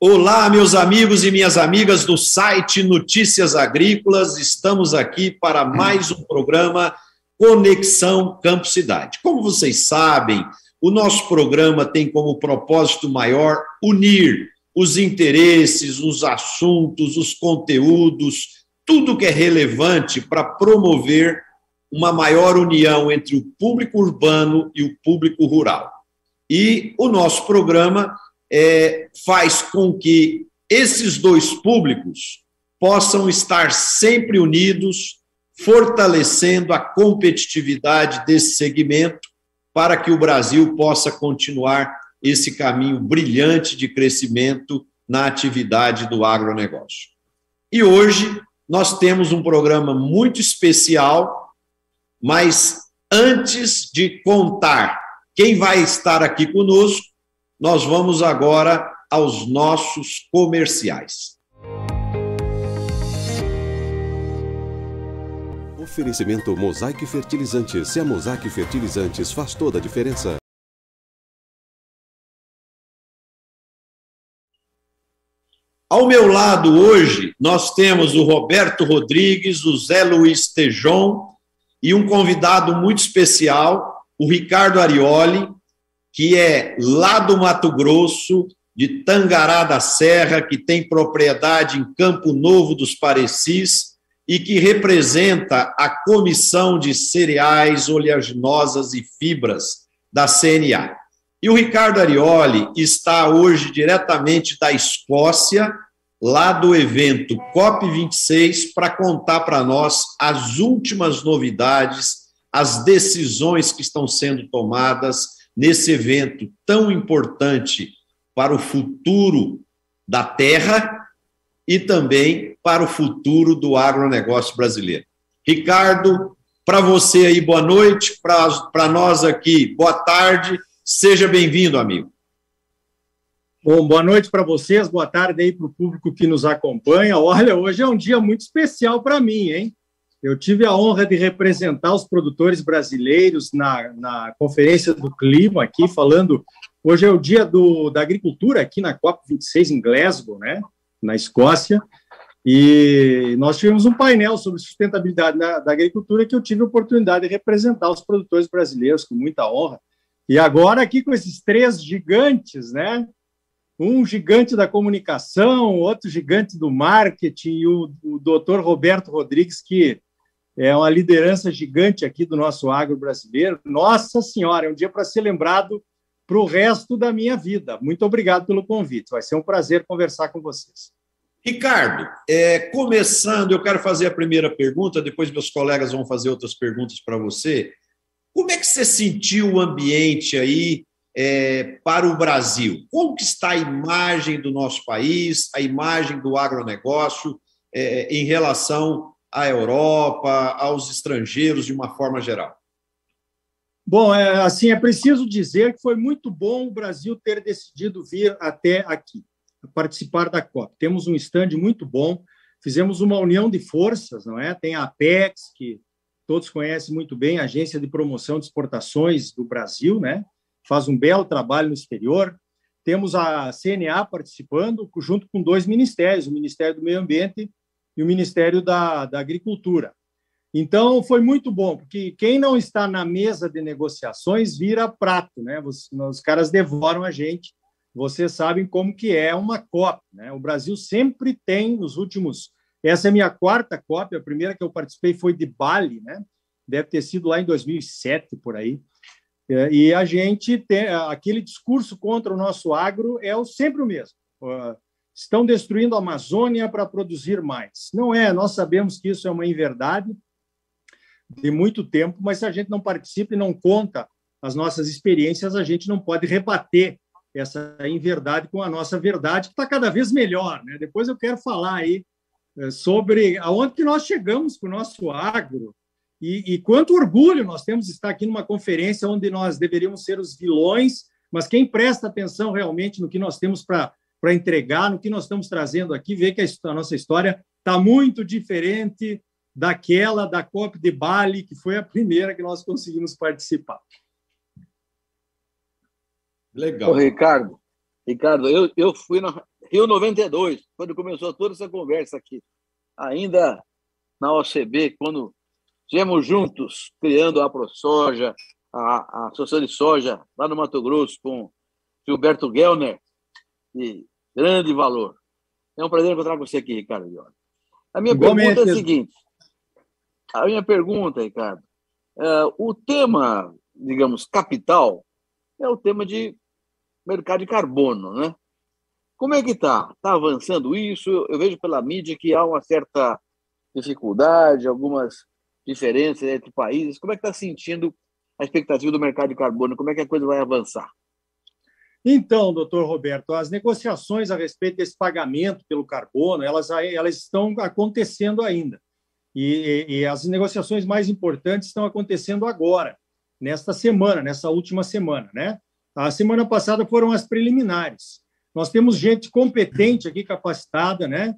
Olá, meus amigos e minhas amigas do site Notícias Agrícolas. Estamos aqui para mais um programa Conexão Campo Cidade. Como vocês sabem, o nosso programa tem como propósito maior unir os interesses, os assuntos, os conteúdos, tudo que é relevante para promover uma maior união entre o público urbano e o público rural. E o nosso programa faz com que esses dois públicos possam estar sempre unidos, fortalecendo a competitividade desse segmento para que o Brasil possa continuar esse caminho brilhante de crescimento na atividade do agronegócio. E hoje nós temos um programa muito especial, mas antes de contar quem vai estar aqui conosco, nós vamos agora aos nossos comerciais. Oferecimento Mosaic Fertilizantes. Se a Mosaic Fertilizantes faz toda a diferença. Ao meu lado hoje, nós temos o Roberto Rodrigues, o Zé Luiz Tejon e um convidado muito especial, o Ricardo Arioli, que é lá do Mato Grosso, de Tangará da Serra, que tem propriedade em Campo Novo dos Parecis e que representa a Comissão de Cereais, Oleaginosas e Fibras da CNA. E o Ricardo Arioli está hoje diretamente da Escócia, lá do evento COP26, para contar para nós as últimas novidades, as decisões que estão sendo tomadas nesse evento tão importante para o futuro da terra e também para o futuro do agronegócio brasileiro. Ricardo, para você aí, boa noite, para nós aqui, boa tarde, seja bem-vindo, amigo. Bom, boa noite para vocês, boa tarde aí para o público que nos acompanha. Olha, hoje é um dia muito especial para mim, hein? Eu tive a honra de representar os produtores brasileiros na Conferência do Clima aqui, falando... Hoje é o dia da agricultura aqui na COP26 em Glasgow, né, na Escócia, e nós tivemos um painel sobre sustentabilidade da agricultura que eu tive a oportunidade de representar os produtores brasileiros com muita honra. E agora aqui com esses três gigantes, né, um gigante da comunicação, outro gigante do marketing e o doutor Roberto Rodrigues, que é uma liderança gigante aqui do nosso agro brasileiro. Nossa Senhora, é um dia para ser lembrado para o resto da minha vida. Muito obrigado pelo convite. Vai ser um prazer conversar com vocês. Ricardo, começando, eu quero fazer a primeira pergunta, depois meus colegas vão fazer outras perguntas para você. Como é que você sentiu o ambiente aí para o Brasil? Como que está a imagem do nosso país, a imagem do agronegócio em relação à Europa, aos estrangeiros de uma forma geral? Bom, assim, é preciso dizer que foi muito bom o Brasil ter decidido vir até aqui, participar da COP. Temos um stand muito bom, fizemos uma união de forças, não é? Tem a Apex, que todos conhecem muito bem, a Agência de Promoção de Exportações do Brasil, né? Faz um belo trabalho no exterior. Temos a CNA participando, junto com dois ministérios, o Ministério do Meio Ambiente e o Ministério da Agricultura. Então, foi muito bom, porque quem não está na mesa de negociações vira prato, né? Os caras devoram a gente. Vocês sabem como que é uma COP, né? O Brasil sempre tem, nos últimos... Essa é a minha quarta COP, a primeira que eu participei foi de Bali, né? Deve ter sido lá em 2007, por aí. E a gente tem... Aquele discurso contra o nosso agro sempre o mesmo. Estão destruindo a Amazônia para produzir mais. Não é, nós sabemos que isso é uma inverdade de muito tempo, mas se a gente não participa e não conta as nossas experiências, a gente não pode rebater essa inverdade com a nossa verdade, que está cada vez melhor, né? Depois eu quero falar aí sobre aonde que nós chegamos com o nosso agro e quanto orgulho nós temos de estar aqui numa conferência onde nós deveríamos ser os vilões, mas quem presta atenção realmente no que nós temos para entregar, no que nós estamos trazendo aqui, vê que a nossa história está muito diferente daquela da COP de Bali, que foi a primeira que nós conseguimos participar. Legal. Ô, Ricardo, eu fui Rio 92, quando começou toda essa conversa aqui, ainda na OCB, quando estivemos juntos criando a ProSoja, a Associação de Soja, lá no Mato Grosso, com Gilberto Gellner, de grande valor. É um prazer encontrar com você aqui, Ricardo Viola. A minha pergunta é a seguinte. A minha pergunta, Ricardo, o tema, digamos, capital, é o tema de mercado de carbono, né? Como é que está? Está avançando isso? Eu vejo pela mídia que há uma certa dificuldade, algumas diferenças entre países. Como é que está sentindo a expectativa do mercado de carbono? Como é que a coisa vai avançar? Então, doutor Roberto, as negociações a respeito desse pagamento pelo carbono, elas estão acontecendo ainda. E as negociações mais importantes estão acontecendo agora, nesta semana, nessa última semana, né? A semana passada foram as preliminares. Nós temos gente competente aqui, capacitada, né?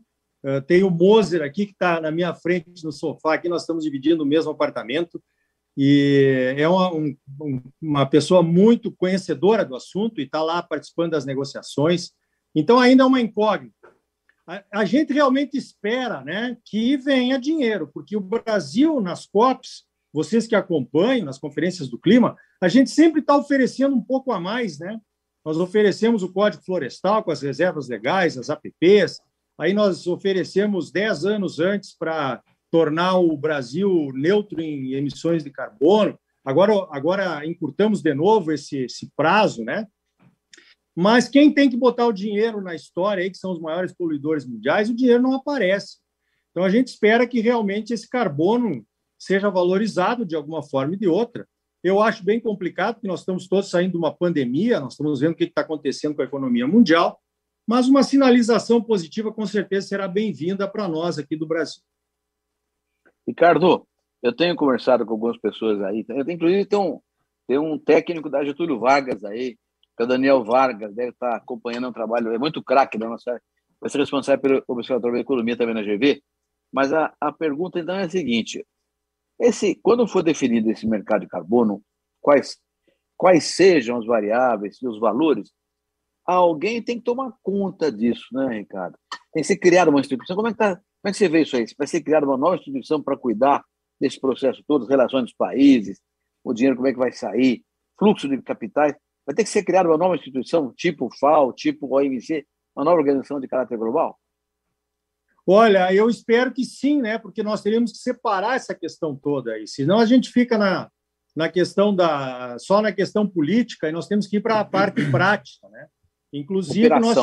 Tem o Moser aqui, que está na minha frente no sofá, aqui nós estamos dividindo o mesmo apartamento, e é uma pessoa muito conhecedora do assunto e está lá participando das negociações. Então, ainda é uma incógnita. A gente realmente espera, né, que venha dinheiro, porque o Brasil, nas COPs, vocês que acompanham, nas conferências do clima, a gente sempre está oferecendo um pouco a mais, né? Nós oferecemos o Código Florestal com as reservas legais, as APPs, aí nós oferecemos 10 anos antes para tornar o Brasil neutro em emissões de carbono. Agora encurtamos de novo esse prazo, né? Mas quem tem que botar o dinheiro na história, aí, que são os maiores poluidores mundiais, o dinheiro não aparece. Então, a gente espera que realmente esse carbono seja valorizado de alguma forma e de outra. Eu acho bem complicado, porque nós estamos todos saindo de uma pandemia, nós estamos vendo o que está acontecendo com a economia mundial, mas uma sinalização positiva, com certeza, será bem-vinda para nós aqui do Brasil. Ricardo, eu tenho conversado com algumas pessoas aí, inclusive tem um técnico da Getúlio Vargas aí, que é o Daniel Vargas, deve estar acompanhando um trabalho, é muito craque da nossa área, vai ser responsável pelo Observatório da Economia também na GV, mas a pergunta então é a seguinte, quando for definido esse mercado de carbono, quais sejam as variáveis e os valores, alguém tem que tomar conta disso, né, Ricardo? Tem que ser criada uma instituição. Como é que você vê isso aí? Vai ser criada uma nova instituição para cuidar desse processo todo, as relações dos países, o dinheiro como é que vai sair, fluxo de capitais? Vai ter que ser criada uma nova instituição, tipo FAO, tipo OMC, uma nova organização de caráter global? Olha, eu espero que sim, né? Porque nós teríamos que separar essa questão toda aí. Senão a gente fica na questão só na questão política e nós temos que ir para a parte prática, né? Inclusive, nós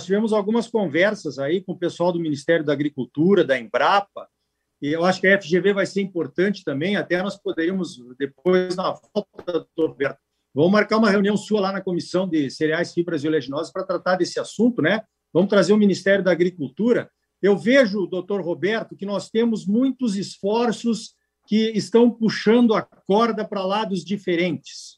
tivemos algumas conversas aí com o pessoal do Ministério da Agricultura, da Embrapa, e eu acho que a FGV vai ser importante também, até nós poderíamos, depois, na volta, doutor Roberto, vamos marcar uma reunião sua lá na Comissão de Cereais, Fibras e Oleaginosas para tratar desse assunto, né? Vamos trazer o Ministério da Agricultura. Eu vejo, doutor Roberto, que nós temos muitos esforços que estão puxando a corda para lados diferentes,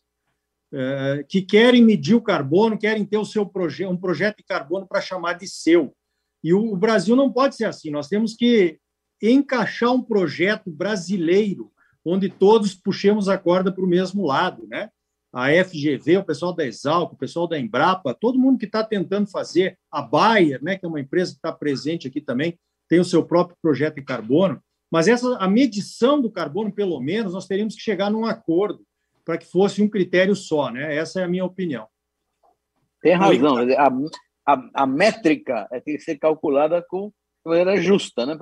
que querem medir o carbono, querem ter um projeto de carbono para chamar de seu. E o Brasil não pode ser assim. Nós temos que encaixar um projeto brasileiro, onde todos puxemos a corda para o mesmo lado, né? A FGV, o pessoal da Exalc, o pessoal da Embrapa, todo mundo que está tentando fazer, a Bayer, né, que é uma empresa que está presente aqui também, tem o seu próprio projeto de carbono, mas a medição do carbono, pelo menos, nós teríamos que chegar num acordo para que fosse um critério só, né? Essa é a minha opinião. Tem razão. A métrica tem que ser calculada de maneira justa, né?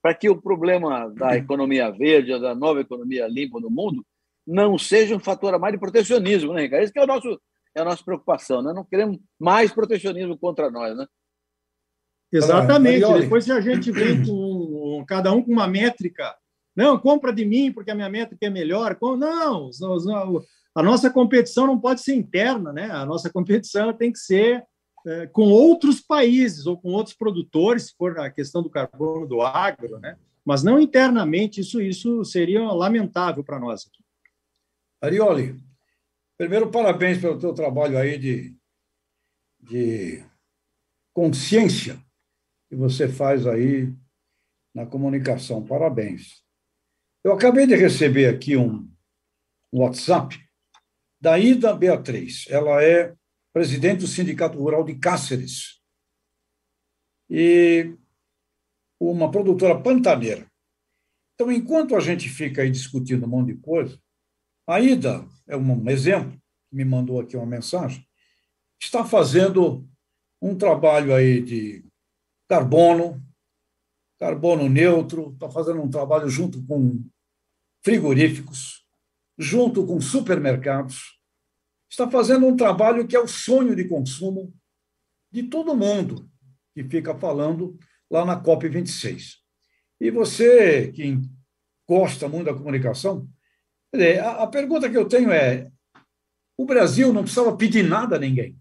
Para que o problema da economia verde, ou da nova economia limpa no mundo, não seja um fator a mais de protecionismo, né, Ricardo? Isso que é a nossa preocupação, né? Não queremos mais protecionismo contra nós, né? Exatamente. Depois, se a gente vem com cada um com uma métrica, não, compra de mim porque a minha métrica é melhor. Não, a nossa competição não pode ser interna, né? A nossa competição tem que ser com outros países ou com outros produtores, se for a questão do carbono do agro, né? Mas não internamente. Isso seria lamentável para nós aqui. Arioli, primeiro, parabéns pelo teu trabalho aí de consciência que você faz aí na comunicação. Parabéns. Eu acabei de receber aqui um WhatsApp da Ida Beatriz. Ela é presidente do Sindicato Rural de Cáceres, e uma produtora pantaneira. Então, enquanto a gente fica aí discutindo um monte de coisa, a Ida é um exemplo, me mandou aqui uma mensagem, está fazendo um trabalho aí de carbono neutro, está fazendo um trabalho junto com frigoríficos, junto com supermercados, está fazendo um trabalho que é o sonho de consumo de todo mundo que fica falando lá na COP26. E você, que gosta muito da comunicação, a pergunta que eu tenho é: o Brasil não precisava pedir nada a ninguém.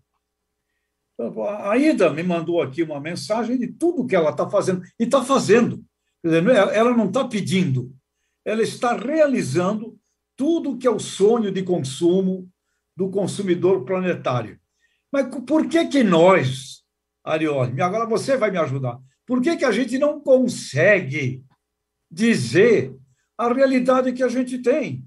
A Ida me mandou aqui uma mensagem de tudo que ela está fazendo, e está fazendo. Quer dizer, ela não está pedindo, ela está realizando tudo que é o sonho de consumo do consumidor planetário. Mas por que nós, Arioli, agora você vai me ajudar, por que a gente não consegue dizer a realidade que a gente tem?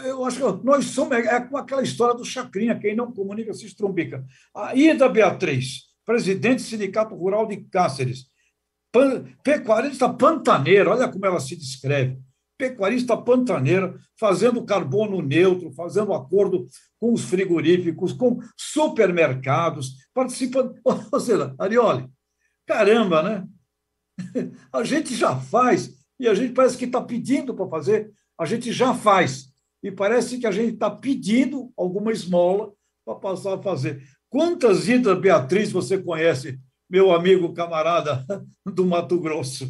Eu acho que nós somos, com aquela história do Chacrinha, quem não comunica se estrumbica. A Ida Beatriz, presidente do Sindicato Rural de Cáceres, pecuarista pantaneira, olha como ela se descreve, pecuarista pantaneira, fazendo carbono neutro, fazendo acordo com os frigoríficos, com supermercados, participando. Ou seja, Arioli, caramba, né? A gente já faz, e a gente parece que está pedindo para fazer, a gente já faz. E parece que a gente está pedindo alguma esmola para passar a fazer. Quantas Ida Beatriz você conhece, meu amigo camarada do Mato Grosso?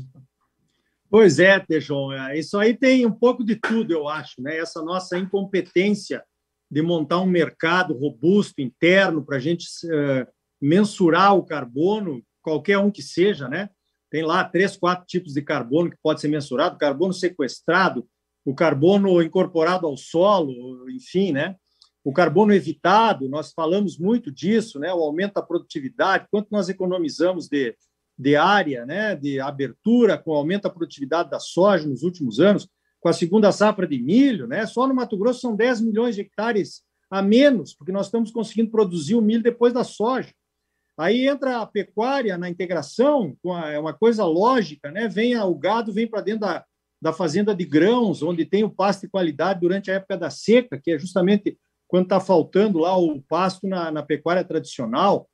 Pois é, Tejon, isso aí tem um pouco de tudo, eu acho, né? Essa nossa incompetência de montar um mercado robusto, interno, para a gente mensurar o carbono, qualquer um que seja, né? Tem lá 3, 4 tipos de carbono que pode ser mensurado: carbono sequestrado, o carbono incorporado ao solo, enfim, né? O carbono evitado, nós falamos muito disso, né? O aumento da produtividade, quanto nós economizamos de área, né? De abertura, com o aumento da produtividade da soja nos últimos anos, com a segunda safra de milho, né? Só no Mato Grosso são 10 milhões de hectares a menos, porque nós estamos conseguindo produzir o milho depois da soja. Aí entra a pecuária na integração, é uma coisa lógica, né? O gado vem para dentro da fazenda de grãos, onde tem o pasto de qualidade durante a época da seca, que é justamente quando está faltando lá o pasto na pecuária tradicional.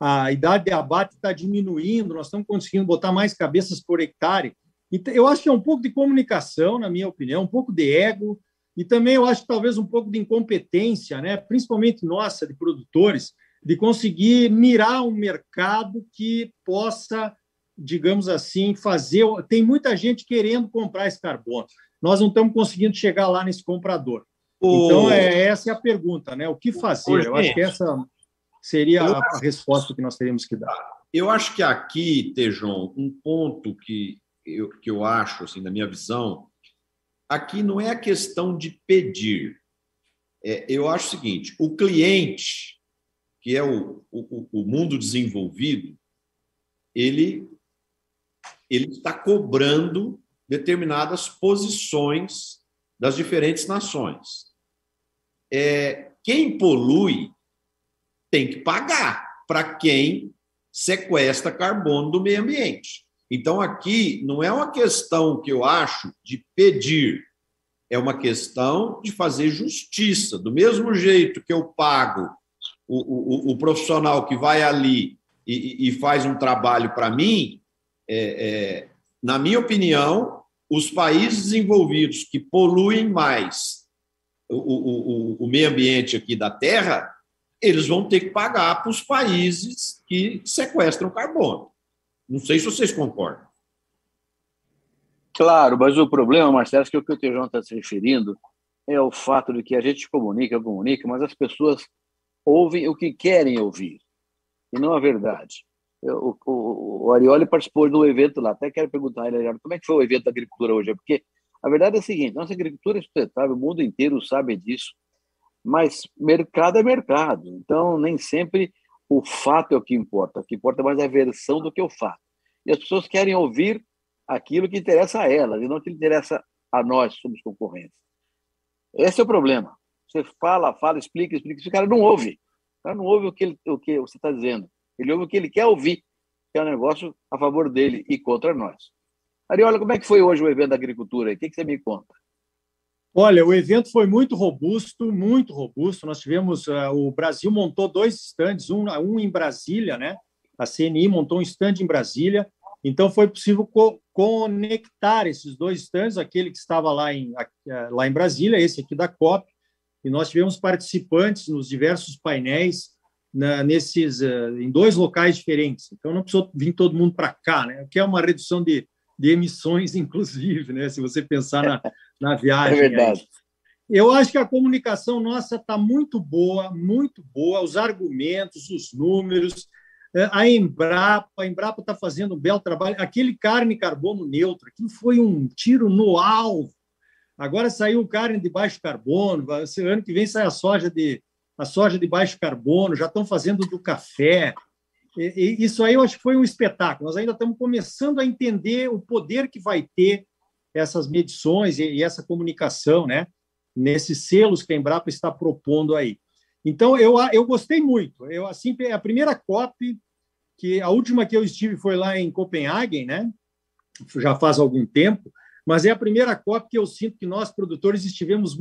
A idade de abate está diminuindo, nós estamos conseguindo botar mais cabeças por hectare. Então, eu acho que é um pouco de comunicação, na minha opinião, um pouco de ego, e também eu acho que talvez um pouco de incompetência, né? Principalmente nossa, de produtores, de conseguir mirar um mercado que possa, digamos assim, fazer... Tem muita gente querendo comprar esse carbono. Nós não estamos conseguindo chegar lá nesse comprador. Então, essa é a pergunta, né? O que fazer? Eu acho que essa seria a resposta que nós teríamos que dar. Eu acho que aqui, Tejon, um ponto que eu acho, assim, na minha visão, aqui não é a questão de pedir. Eu acho o seguinte: o cliente, que é o mundo desenvolvido, ele está cobrando determinadas posições das diferentes nações. Quem polui tem que pagar para quem sequestra carbono do meio ambiente. Então, aqui não é uma questão que eu acho de pedir, é uma questão de fazer justiça. Do mesmo jeito que eu pago o profissional que vai ali e faz um trabalho para mim, na minha opinião, os países desenvolvidos que poluem mais o meio ambiente aqui da Terra, eles vão ter que pagar para os países que sequestram carbono. Não sei se vocês concordam. Claro, mas o problema, Marcelo, acho que o que o Tejão está se referindo é o fato de que a gente comunica, mas as pessoas ouvem o que querem ouvir, e não a verdade. O Arioli participou do evento lá, até quero perguntar a ele, como é que foi o evento da agricultura hoje? Porque a verdade é a seguinte: nossa agricultura é sustentável, o mundo inteiro sabe disso, mas mercado é mercado, então nem sempre o fato é o que importa mais é a versão do que o fato. E as pessoas querem ouvir aquilo que interessa a elas, e não o que interessa a nós, somos concorrentes. Esse é o problema. Você fala, explica, esse cara não ouve. O cara não ouve o que você está dizendo. Ele ouve o que ele quer ouvir, que é um negócio a favor dele e contra nós. Ariola, como é que foi hoje o evento da agricultura? O que você me conta? Olha, o evento foi muito robusto, muito robusto. Nós tivemos, o Brasil montou 2 estandes, um em Brasília, né? A CNI montou um estande em Brasília, então foi possível conectar esses 2 estandes, aquele que estava lá em Brasília, esse aqui da COP, e nós tivemos participantes nos diversos painéis em 2 locais diferentes. Então não precisou vir todo mundo para cá, né? Que é uma redução de emissões, inclusive, né? Se você pensar na viagem. É verdade. Aí. Eu acho que a comunicação nossa está muito boa, os argumentos, os números. A Embrapa está fazendo um belo trabalho. Aquele carne carbono neutro, aquilo foi um tiro no alvo. Agora saiu carne de baixo carbono, ano que vem sai a soja de baixo carbono, já estão fazendo do café. E isso aí eu acho que foi um espetáculo. Nós ainda estamos começando a entender o poder que vai ter essas medições e essa comunicação, né, nesses selos que a Embrapa está propondo aí. Então, eu gostei muito. A primeira COP, a última que eu estive foi lá em Copenhague, né? Já faz algum tempo, mas é a primeira COP que eu sinto que nós, produtores, estivemos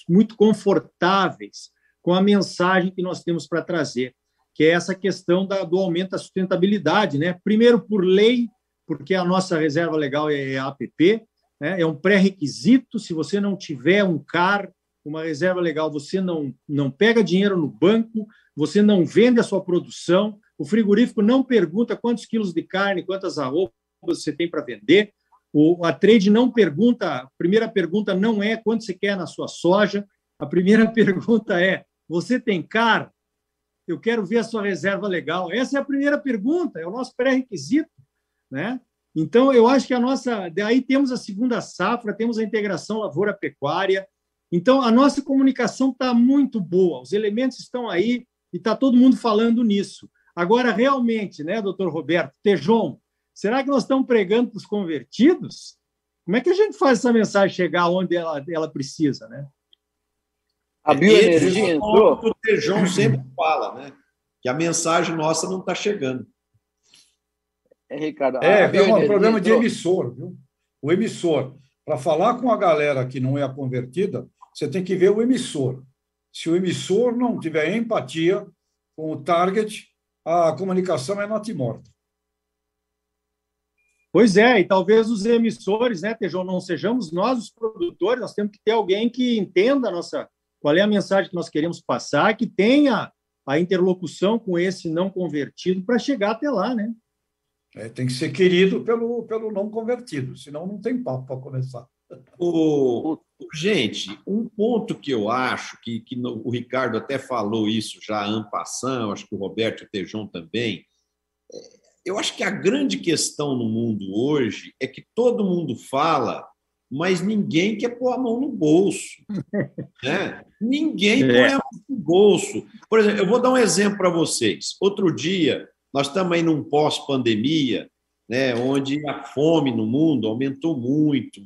muito confortáveis com a mensagem que nós temos para trazer, que é essa questão do aumento da sustentabilidade, né? Primeiro, por lei, porque a nossa reserva legal é a APP, né? É um pré-requisito. Se você não tiver um CAR, uma reserva legal, você não pega dinheiro no banco, você não vende a sua produção, o frigorífico não pergunta quantos quilos de carne, quantas arrobas você tem para vender, a trade não pergunta, a primeira pergunta não é quanto você quer na sua soja, a primeira pergunta é, você tem CAR? Eu quero ver a sua reserva legal. Essa é a primeira pergunta, é o nosso pré-requisito, né? Então, eu acho que daí temos a segunda safra, temos a integração lavoura-pecuária. Então, a nossa comunicação está muito boa, os elementos estão aí e está todo mundo falando nisso. Agora, realmente, né, doutor Roberto, Tejon, será que nós estamos pregando para os convertidos? Como é que a gente faz essa mensagem chegar onde ela precisa, né? A bioenergia entrou. O Tejon sempre fala, né? Que a mensagem nossa não está chegando. Ricardo, é um problema de emissor, viu? O emissor, para falar com a galera que não é a convertida, você tem que ver o emissor. Se o emissor não tiver empatia com o target, a comunicação é natimorta. Pois é, e talvez os emissores, né, Tejon, não sejamos nós os produtores, nós temos que ter alguém que entenda qual é a mensagem que nós queremos passar, que tenha a interlocução com esse não convertido para chegar até lá, né? Tem que ser querido pelo não convertido, senão não tem papo para começar. Gente, um ponto que eu acho, que o Ricardo até falou isso já en passant, acho que o Roberto e o Tejon também, eu acho que a grande questão no mundo hoje é que todo mundo fala, mas ninguém quer pôr a mão no bolso. Né? Ninguém põe a mão no bolso. Por exemplo, eu vou dar um exemplo para vocês. Outro dia, nós estamos aí num pós-pandemia, né, onde a fome no mundo aumentou muito,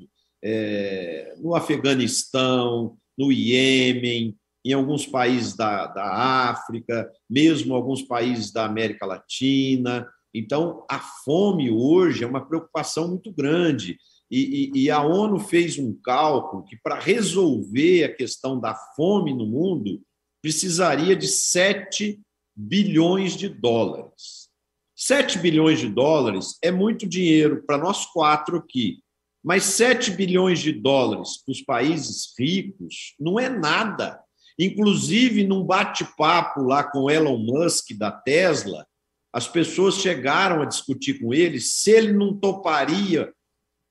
no Afeganistão, no Iêmen, em alguns países da África, mesmo alguns países da América Latina. Então, a fome hoje é uma preocupação muito grande. E a ONU fez um cálculo que, para resolver a questão da fome no mundo, precisaria de 7 bilhões de dólares. 7 bilhões de dólares é muito dinheiro para nós 4 aqui, mas 7 bilhões de dólares para os países ricos não é nada. Inclusive, num bate-papo lá com Elon Musk, da Tesla, as pessoas chegaram a discutir com ele se ele não toparia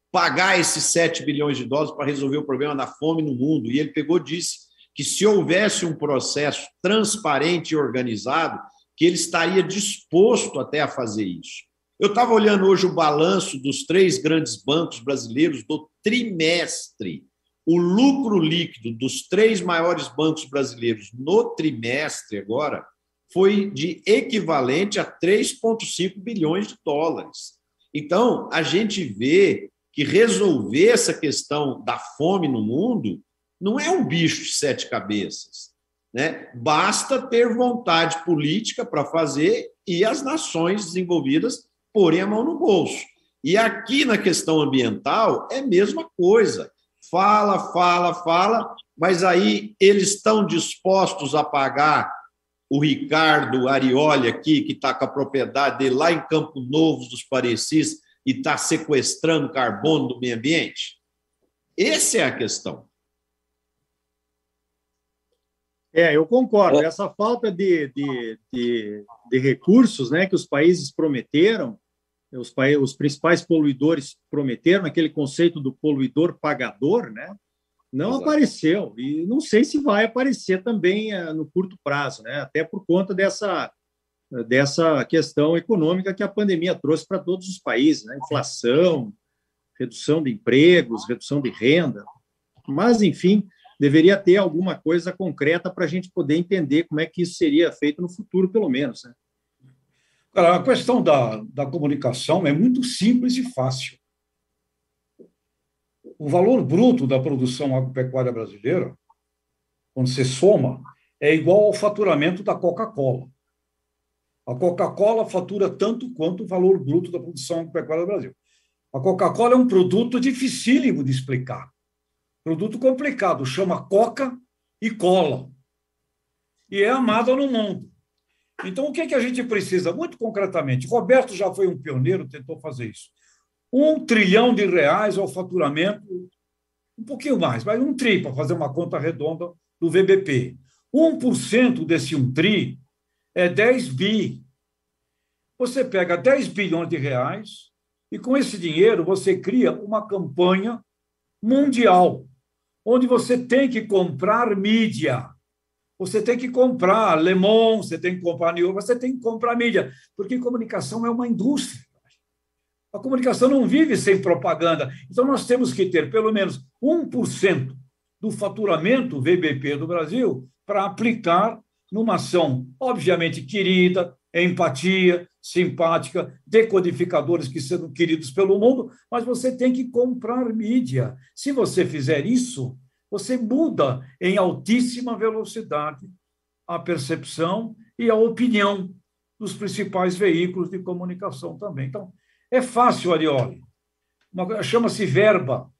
pagar esses 7 bilhões de dólares para resolver o problema da fome no mundo. E ele pegou e disse que se houvesse um processo transparente e organizado, que ele estaria disposto até a fazer isso. Eu estava olhando hoje o balanço dos 3 grandes bancos brasileiros do trimestre. O lucro líquido dos 3 maiores bancos brasileiros no trimestre agora foi de equivalente a 3,5 bilhões de dólares. Então, a gente vê que resolver essa questão da fome no mundo não é um bicho de 7 cabeças, né? Basta ter vontade política para fazer e as nações desenvolvidas porem a mão no bolso. E aqui na questão ambiental é a mesma coisa. Fala, mas aí eles estão dispostos a pagar o Ricardo Arioli aqui, que está com a propriedade dele lá em Campo Novo dos Parecis e está sequestrando carbono do meio ambiente? Essa é a questão. Eu concordo. Essa falta de recursos, né, que os países prometeram, os principais poluidores prometeram, aquele conceito do poluidor pagador, né, não Exato. Apareceu. E não sei se vai aparecer também no curto prazo, né, até por conta dessa questão econômica que a pandemia trouxe para todos os países, né, inflação, redução de empregos, redução de renda. Mas, enfim, deveria ter alguma coisa concreta para a gente poder entender como é que isso seria feito no futuro, pelo menos, né? Cara, a questão da comunicação é muito simples e fácil. O valor bruto da produção agropecuária brasileira, quando você soma, é igual ao faturamento da Coca-Cola. A Coca-Cola fatura tanto quanto o valor bruto da produção agropecuária do Brasil. A Coca-Cola é um produto dificílimo de explicar. Produto complicado, chama Coca e Cola. E é amada no mundo. Então, o que a gente precisa, muito concretamente? Roberto já foi um pioneiro, tentou fazer isso. R$1 trilhão é o faturamento, um pouquinho mais, mas 1 tri, para fazer uma conta redonda do VBP. 1% desse 1 tri é 10 bi. Você pega 10 bilhões de reais e, com esse dinheiro, você cria uma campanha mundial, onde você tem que comprar mídia. Você tem que comprar Le Monde, você tem que comprar New York, você tem que comprar mídia, porque comunicação é uma indústria. A comunicação não vive sem propaganda. Então, nós temos que ter pelo menos 1% do faturamento VBP do Brasil para aplicar numa ação, obviamente, querida, empatia, simpática, decodificadores que sejam queridos pelo mundo, mas você tem que comprar mídia. Se você fizer isso, você muda em altíssima velocidade a percepção e a opinião dos principais veículos de comunicação também. Então, é fácil, Arioli. Chama-se verba.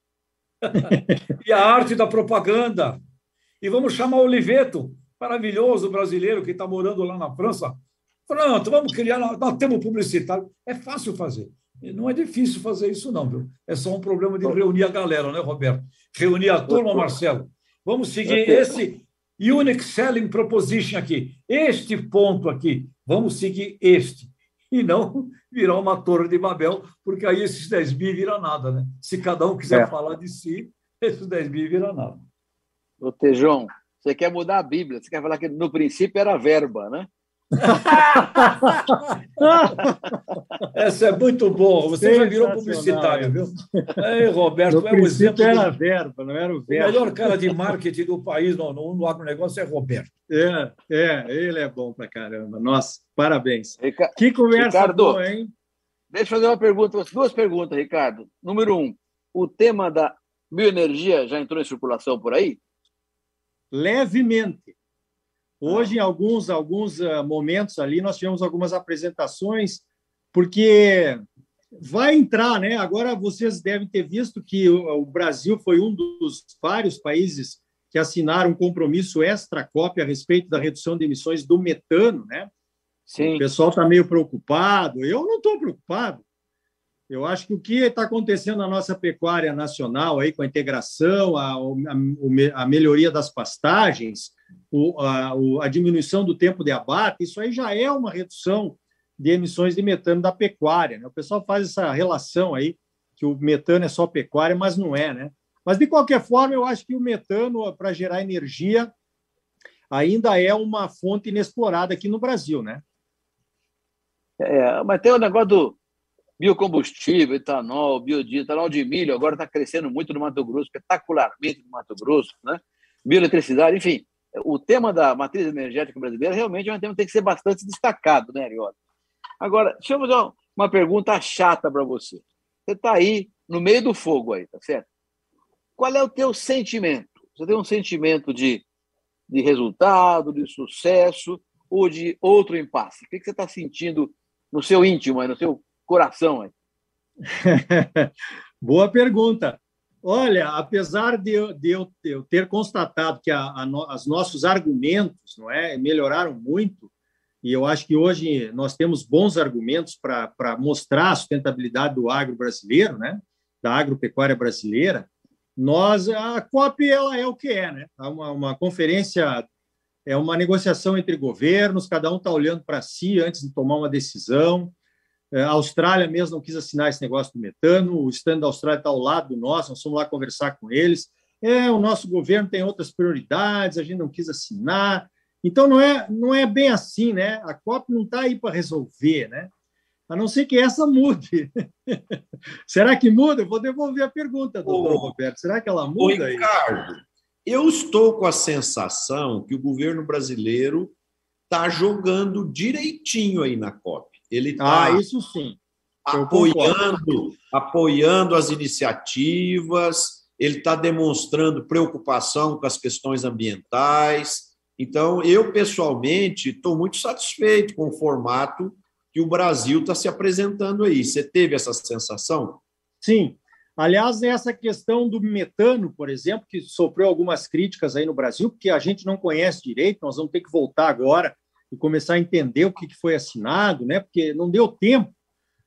E a arte da propaganda. E vamos chamar o Oliveto, maravilhoso brasileiro que está morando lá na França. Pronto, vamos criar, nós temos publicitário. É fácil fazer. Não é difícil fazer isso, não, viu? É só um problema de reunir a galera, né, Roberto? Reunir a turma, Marcelo. Vamos seguir esse Unique Selling Proposition aqui. Este ponto aqui. Vamos seguir este. E não virar uma torre de Babel, porque aí esses 10 bi vira nada, né? Se cada um quiser falar de si, esses 10 bi vira nada. Ô, Tejão, você quer mudar a Bíblia, você quer falar que no princípio era verba, né? Essa é muito boa. Você já virou publicitário, viu? Ei, Roberto, no princípio era verba, não era o verbo. O melhor cara de marketing do país no agronegócio é Roberto. Ele é bom pra caramba. Nossa, parabéns. Que conversa Ricardo, boa, hein? Deixa eu fazer uma pergunta, 2 perguntas, Ricardo. Número 1, o tema da bioenergia já entrou em circulação por aí? Levemente. Hoje, em alguns momentos ali, nós tivemos algumas apresentações, porque vai entrar, né? Agora, vocês devem ter visto que o Brasil foi um dos vários países que assinaram um compromisso extra-COP a respeito da redução de emissões do metano, né? Sim. O pessoal está meio preocupado. Eu não estou preocupado. Eu acho que o que está acontecendo na nossa pecuária nacional, aí, com a integração, a melhoria das pastagens, a diminuição do tempo de abate, isso aí já é uma redução de emissões de metano da pecuária, né? O pessoal faz essa relação aí, que o metano é só pecuária, mas não é, né? Mas, de qualquer forma, eu acho que o metano, para gerar energia, ainda é uma fonte inexplorada aqui no Brasil, né? Mas tem o negócio do biocombustível, etanol, biodiesel, etanol de milho, agora está crescendo muito no Mato Grosso, espetacularmente no Mato Grosso, né? Bioeletricidade, enfim. O tema da matriz energética brasileira realmente é um tema que tem que ser bastante destacado, né, Arioli? Agora, deixa eu fazer uma pergunta chata para você. Você está aí no meio do fogo, aí, tá certo? Qual é o teu sentimento? Você tem um sentimento de resultado, de sucesso ou de outro impasse? O que você está sentindo no seu íntimo, no seu coração? Aí? Boa pergunta. Olha, apesar de eu ter constatado que os nossos argumentos, não é, melhoraram muito, e eu acho que hoje nós temos bons argumentos para mostrar a sustentabilidade do agro brasileiro, né, da agropecuária brasileira, a COP ela é o que é, né? Uma conferência, é uma negociação entre governos, cada um está olhando para si antes de tomar uma decisão. A Austrália mesmo não quis assinar esse negócio do metano, o stand da Austrália está ao lado do nosso, nós fomos lá conversar com eles. O nosso governo tem outras prioridades, a gente não quis assinar. Então, não é bem assim, né? A COP não está aí para resolver, né? A não ser que essa mude. Será que muda? Eu vou devolver a pergunta, doutor Roberto. Será que ela muda? Ricardo, eu estou com a sensação que o governo brasileiro está jogando direitinho aí na COP. Ele está isso sim. apoiando as iniciativas, ele está demonstrando preocupação com as questões ambientais. Então, eu, pessoalmente, estou muito satisfeito com o formato que o Brasil está se apresentando aí. Você teve essa sensação? Sim. Aliás, essa questão do metano, por exemplo, que sofreu algumas críticas aí no Brasil, porque a gente não conhece direito, nós vamos ter que voltar agora e começar a entender o que foi assinado, né? Porque não deu tempo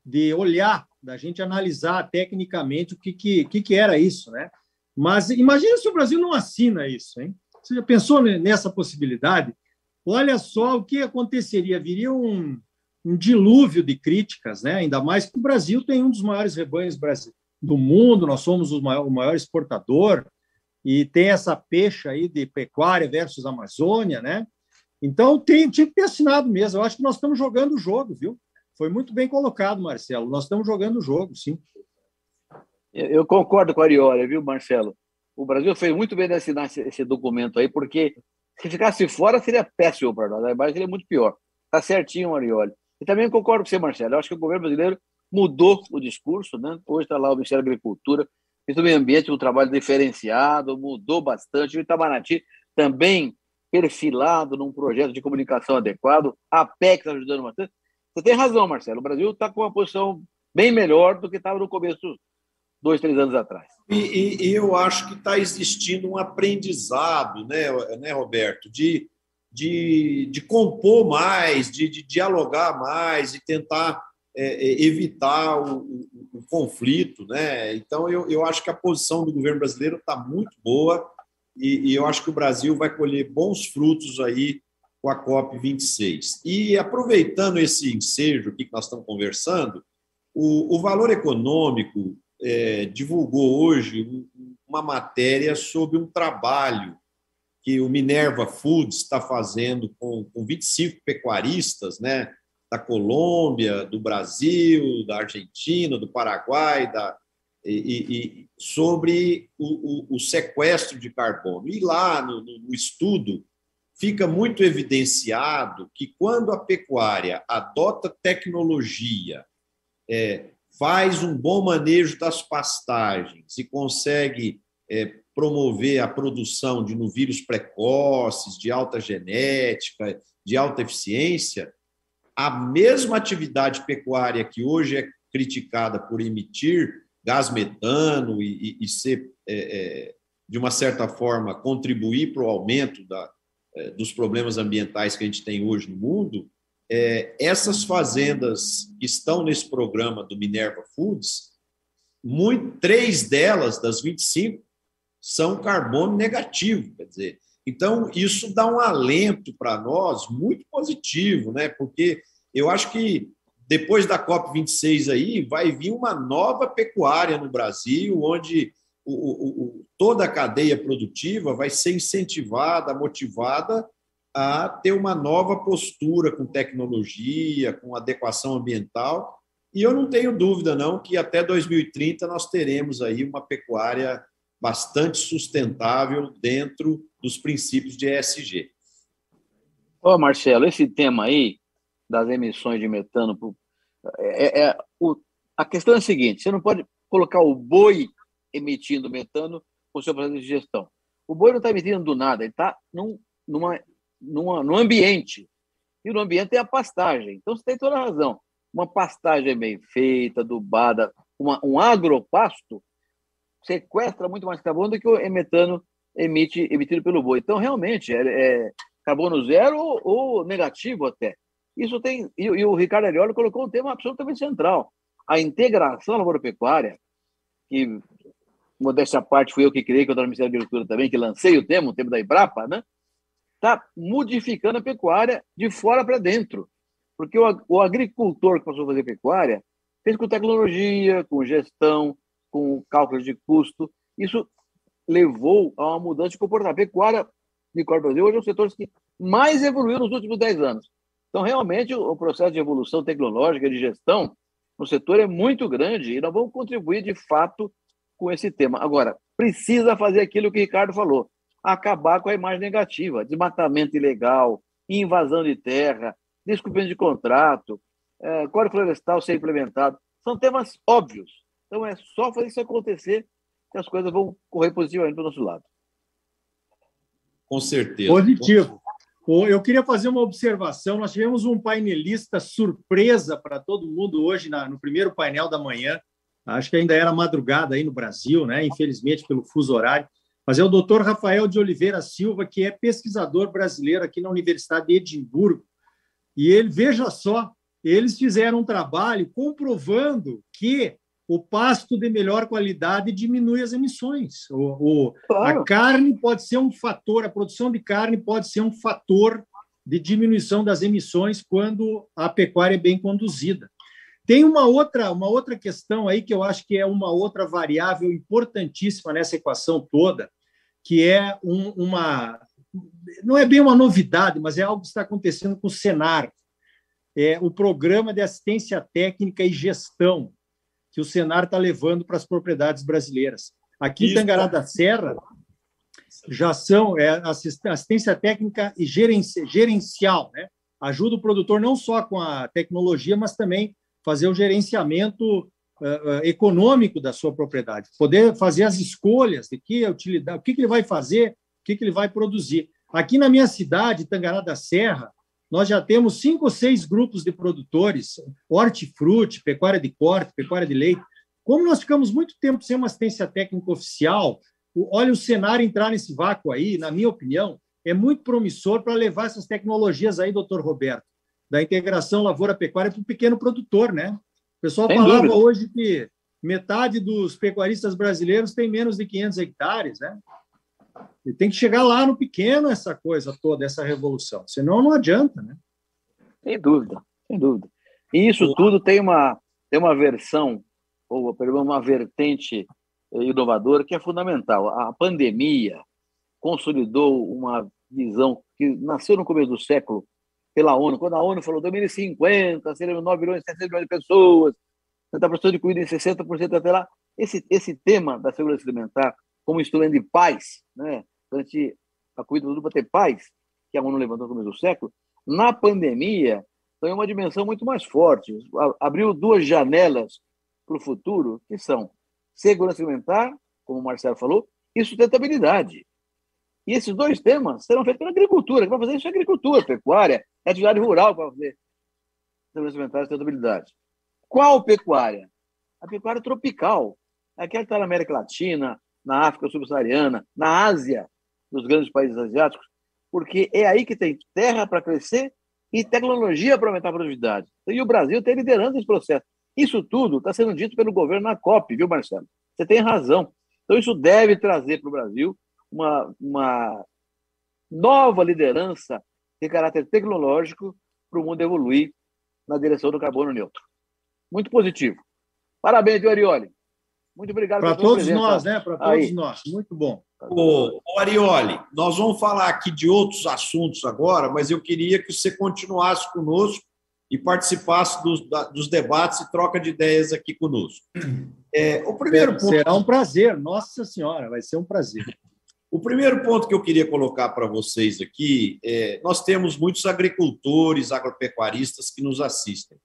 de olhar, da gente analisar tecnicamente o que era isso, né? Mas imagina se o Brasil não assina isso, hein? Você já pensou nessa possibilidade? Olha só o que aconteceria, viria um dilúvio de críticas, né? Ainda mais que o Brasil tem um dos maiores rebanhos do mundo, nós somos o maior exportador, e tem essa pecha aí de pecuária versus Amazônia, né? Então, tinha que ter assinado mesmo. Eu acho que nós estamos jogando o jogo, viu? Foi muito bem colocado, Marcelo. Nós estamos jogando o jogo, sim. Eu concordo com a Arioli, viu, Marcelo? O Brasil fez muito bem de assinar esse documento aí, porque se ficasse fora seria péssimo para nós, mas seria muito pior. Está certinho, Arioli. E também concordo com você, Marcelo. Eu acho que o governo brasileiro mudou o discurso, né? Hoje está lá o Ministério da Agricultura, fez o meio ambiente um trabalho diferenciado, mudou bastante. O Itamaraty também perfilado num projeto de comunicação adequado, a Apex ajudando bastante. Você tem razão, Marcelo. O Brasil está com uma posição bem melhor do que estava no começo, 2, 3 anos atrás. E eu acho que está existindo um aprendizado, né, Roberto, de compor mais, de dialogar mais e tentar evitar o conflito, né? Então, eu acho que a posição do governo brasileiro está muito boa e eu acho que o Brasil vai colher bons frutos aí com a COP26. E aproveitando esse ensejo aqui que nós estamos conversando, o Valor Econômico divulgou hoje uma matéria sobre um trabalho que o Minerva Foods está fazendo com 25 pecuaristas, né, da Colômbia, do Brasil, da Argentina, do Paraguai, sobre o sequestro de carbono. E lá no estudo fica muito evidenciado que quando a pecuária adota tecnologia, faz um bom manejo das pastagens e consegue promover a produção de novilhos precoces, de alta genética, de alta eficiência, a mesma atividade pecuária que hoje é criticada por emitir gás metano e ser, de uma certa forma, contribuir para o aumento dos problemas ambientais que a gente tem hoje no mundo, essas fazendas que estão nesse programa do Minerva Foods, 3 delas, das 25, são carbono negativo, quer dizer. Então, isso dá um alento para nós muito positivo, né? Porque eu acho que depois da COP26 aí vai vir uma nova pecuária no Brasil, onde toda a cadeia produtiva vai ser incentivada, motivada a ter uma nova postura com tecnologia, com adequação ambiental. E eu não tenho dúvida, não, que até 2030 nós teremos aí uma pecuária bastante sustentável dentro dos princípios de ESG. Marcelo, esse tema aí das emissões de metano, a questão é a seguinte: você não pode colocar o boi emitindo metano com o seu processo de gestão. O boi não está emitindo do nada, ele está num ambiente. E no ambiente tem a pastagem. Então, você tem toda a razão. Uma pastagem bem feita, adubada, um agropasto, sequestra muito mais carbono do que o metano emitido pelo boi. Então, realmente, é carbono zero ou negativo até. Isso tem. E o Ricardo Arioli colocou um tema absolutamente central. A integração lavoura-pecuária, que, modéstia à parte, fui eu que criei, que eu estava no Ministério da Agricultura também, que lancei o tema da Embrapa, né? Está modificando a pecuária de fora para dentro. Porque o agricultor que passou a fazer pecuária fez com tecnologia, com gestão, com cálculo de custo. Isso levou a uma mudança de comportamento. A pecuária de Brasil hoje é um dos setores que mais evoluiu nos últimos 10 anos. Então, realmente, o processo de evolução tecnológica, de gestão, no setor é muito grande e nós vamos contribuir, de fato, com esse tema. Agora, precisa fazer aquilo que o Ricardo falou, acabar com a imagem negativa, desmatamento ilegal, invasão de terra, descumprimento de contrato, Código Florestal ser implementado. São temas óbvios. Então, é só fazer isso acontecer que as coisas vão correr positivamente para o nosso lado. Com certeza. Positivo. Eu queria fazer uma observação. Nós tivemos um painelista surpresa para todo mundo hoje, no primeiro painel da manhã. Acho que ainda era madrugada aí no Brasil, né? Infelizmente, pelo fuso horário. Mas é o doutor Rafael de Oliveira Silva, que é pesquisador brasileiro aqui na Universidade de Edimburgo. E ele, veja só, eles fizeram um trabalho comprovando que o pasto de melhor qualidade diminui as emissões. Claro. A carne pode ser um fator, a produção de carne pode ser um fator de diminuição das emissões quando a pecuária é bem conduzida. Tem uma outra questão aí que eu acho que é uma outra variável importantíssima nessa equação toda, que é não é bem uma novidade, mas é algo que está acontecendo com o Senar, o Programa de Assistência Técnica e Gestão, que o Senar está levando para as propriedades brasileiras. Aqui em Tangará da Serra, já são assistência técnica e gerencial, né? Ajuda o produtor não só com a tecnologia, mas também fazer o gerenciamento econômico da sua propriedade, poder fazer as escolhas de que utilidade, o que ele vai fazer, o que ele vai produzir. Aqui na minha cidade, Tangará da Serra, nós já temos 5 ou 6 grupos de produtores, hortifruti, pecuária de corte, pecuária de leite. Como nós ficamos muito tempo sem uma assistência técnica oficial, olha o Senar entrar nesse vácuo aí, na minha opinião, é muito promissor para levar essas tecnologias aí, doutor Roberto, da integração lavoura-pecuária para o pequeno produtor, né? O pessoal falava hoje que metade dos pecuaristas brasileiros tem menos de 500 hectares, né? E tem que chegar lá no pequeno essa coisa toda, essa revolução. Senão não adianta, né? Sem dúvida, sem dúvida. E isso tudo tem uma versão, ou pelo menos uma vertente inovadora que é fundamental. A pandemia consolidou uma visão que nasceu no começo do século pela ONU. Quando a ONU falou 2050, seremos 9 bilhões, 700 milhões de pessoas, a produção de comida em 60% até lá. Esse tema da segurança alimentar como instrumento de paz, né? A comida do para ter paz, que a ONU levantou no começo do século, na pandemia tem uma dimensão muito mais forte. Abriu 2 janelas para o futuro, que são segurança alimentar, como o Marcelo falou, e sustentabilidade. E esses 2 temas serão feitos pela agricultura, que vai fazer isso é agricultura, pecuária, é atividade rural para fazer segurança alimentar e sustentabilidade. Qual pecuária? A pecuária tropical, aquela que está na América Latina, na África subsaariana, na Ásia, nos grandes países asiáticos, porque é aí que tem terra para crescer e tecnologia para aumentar a produtividade. E o Brasil tem liderança nesse processo. Isso tudo está sendo dito pelo governo na COP, viu, Marcelo? Você tem razão. Então, isso deve trazer para o Brasil uma nova liderança de caráter tecnológico para o mundo evoluir na direção do carbono neutro. Muito positivo. Parabéns, Arioli. Muito obrigado para todos nós, né? Para todos nós. Muito bom. Ô, Arioli, nós vamos falar aqui de outros assuntos agora, mas eu queria que você continuasse conosco e participasse dos debates e troca de ideias aqui conosco. O primeiro ponto... Será um prazer, nossa senhora, vai ser um prazer. O primeiro ponto que eu queria colocar para vocês aqui nós temos muitos agricultores, agropecuaristas que nos assistem.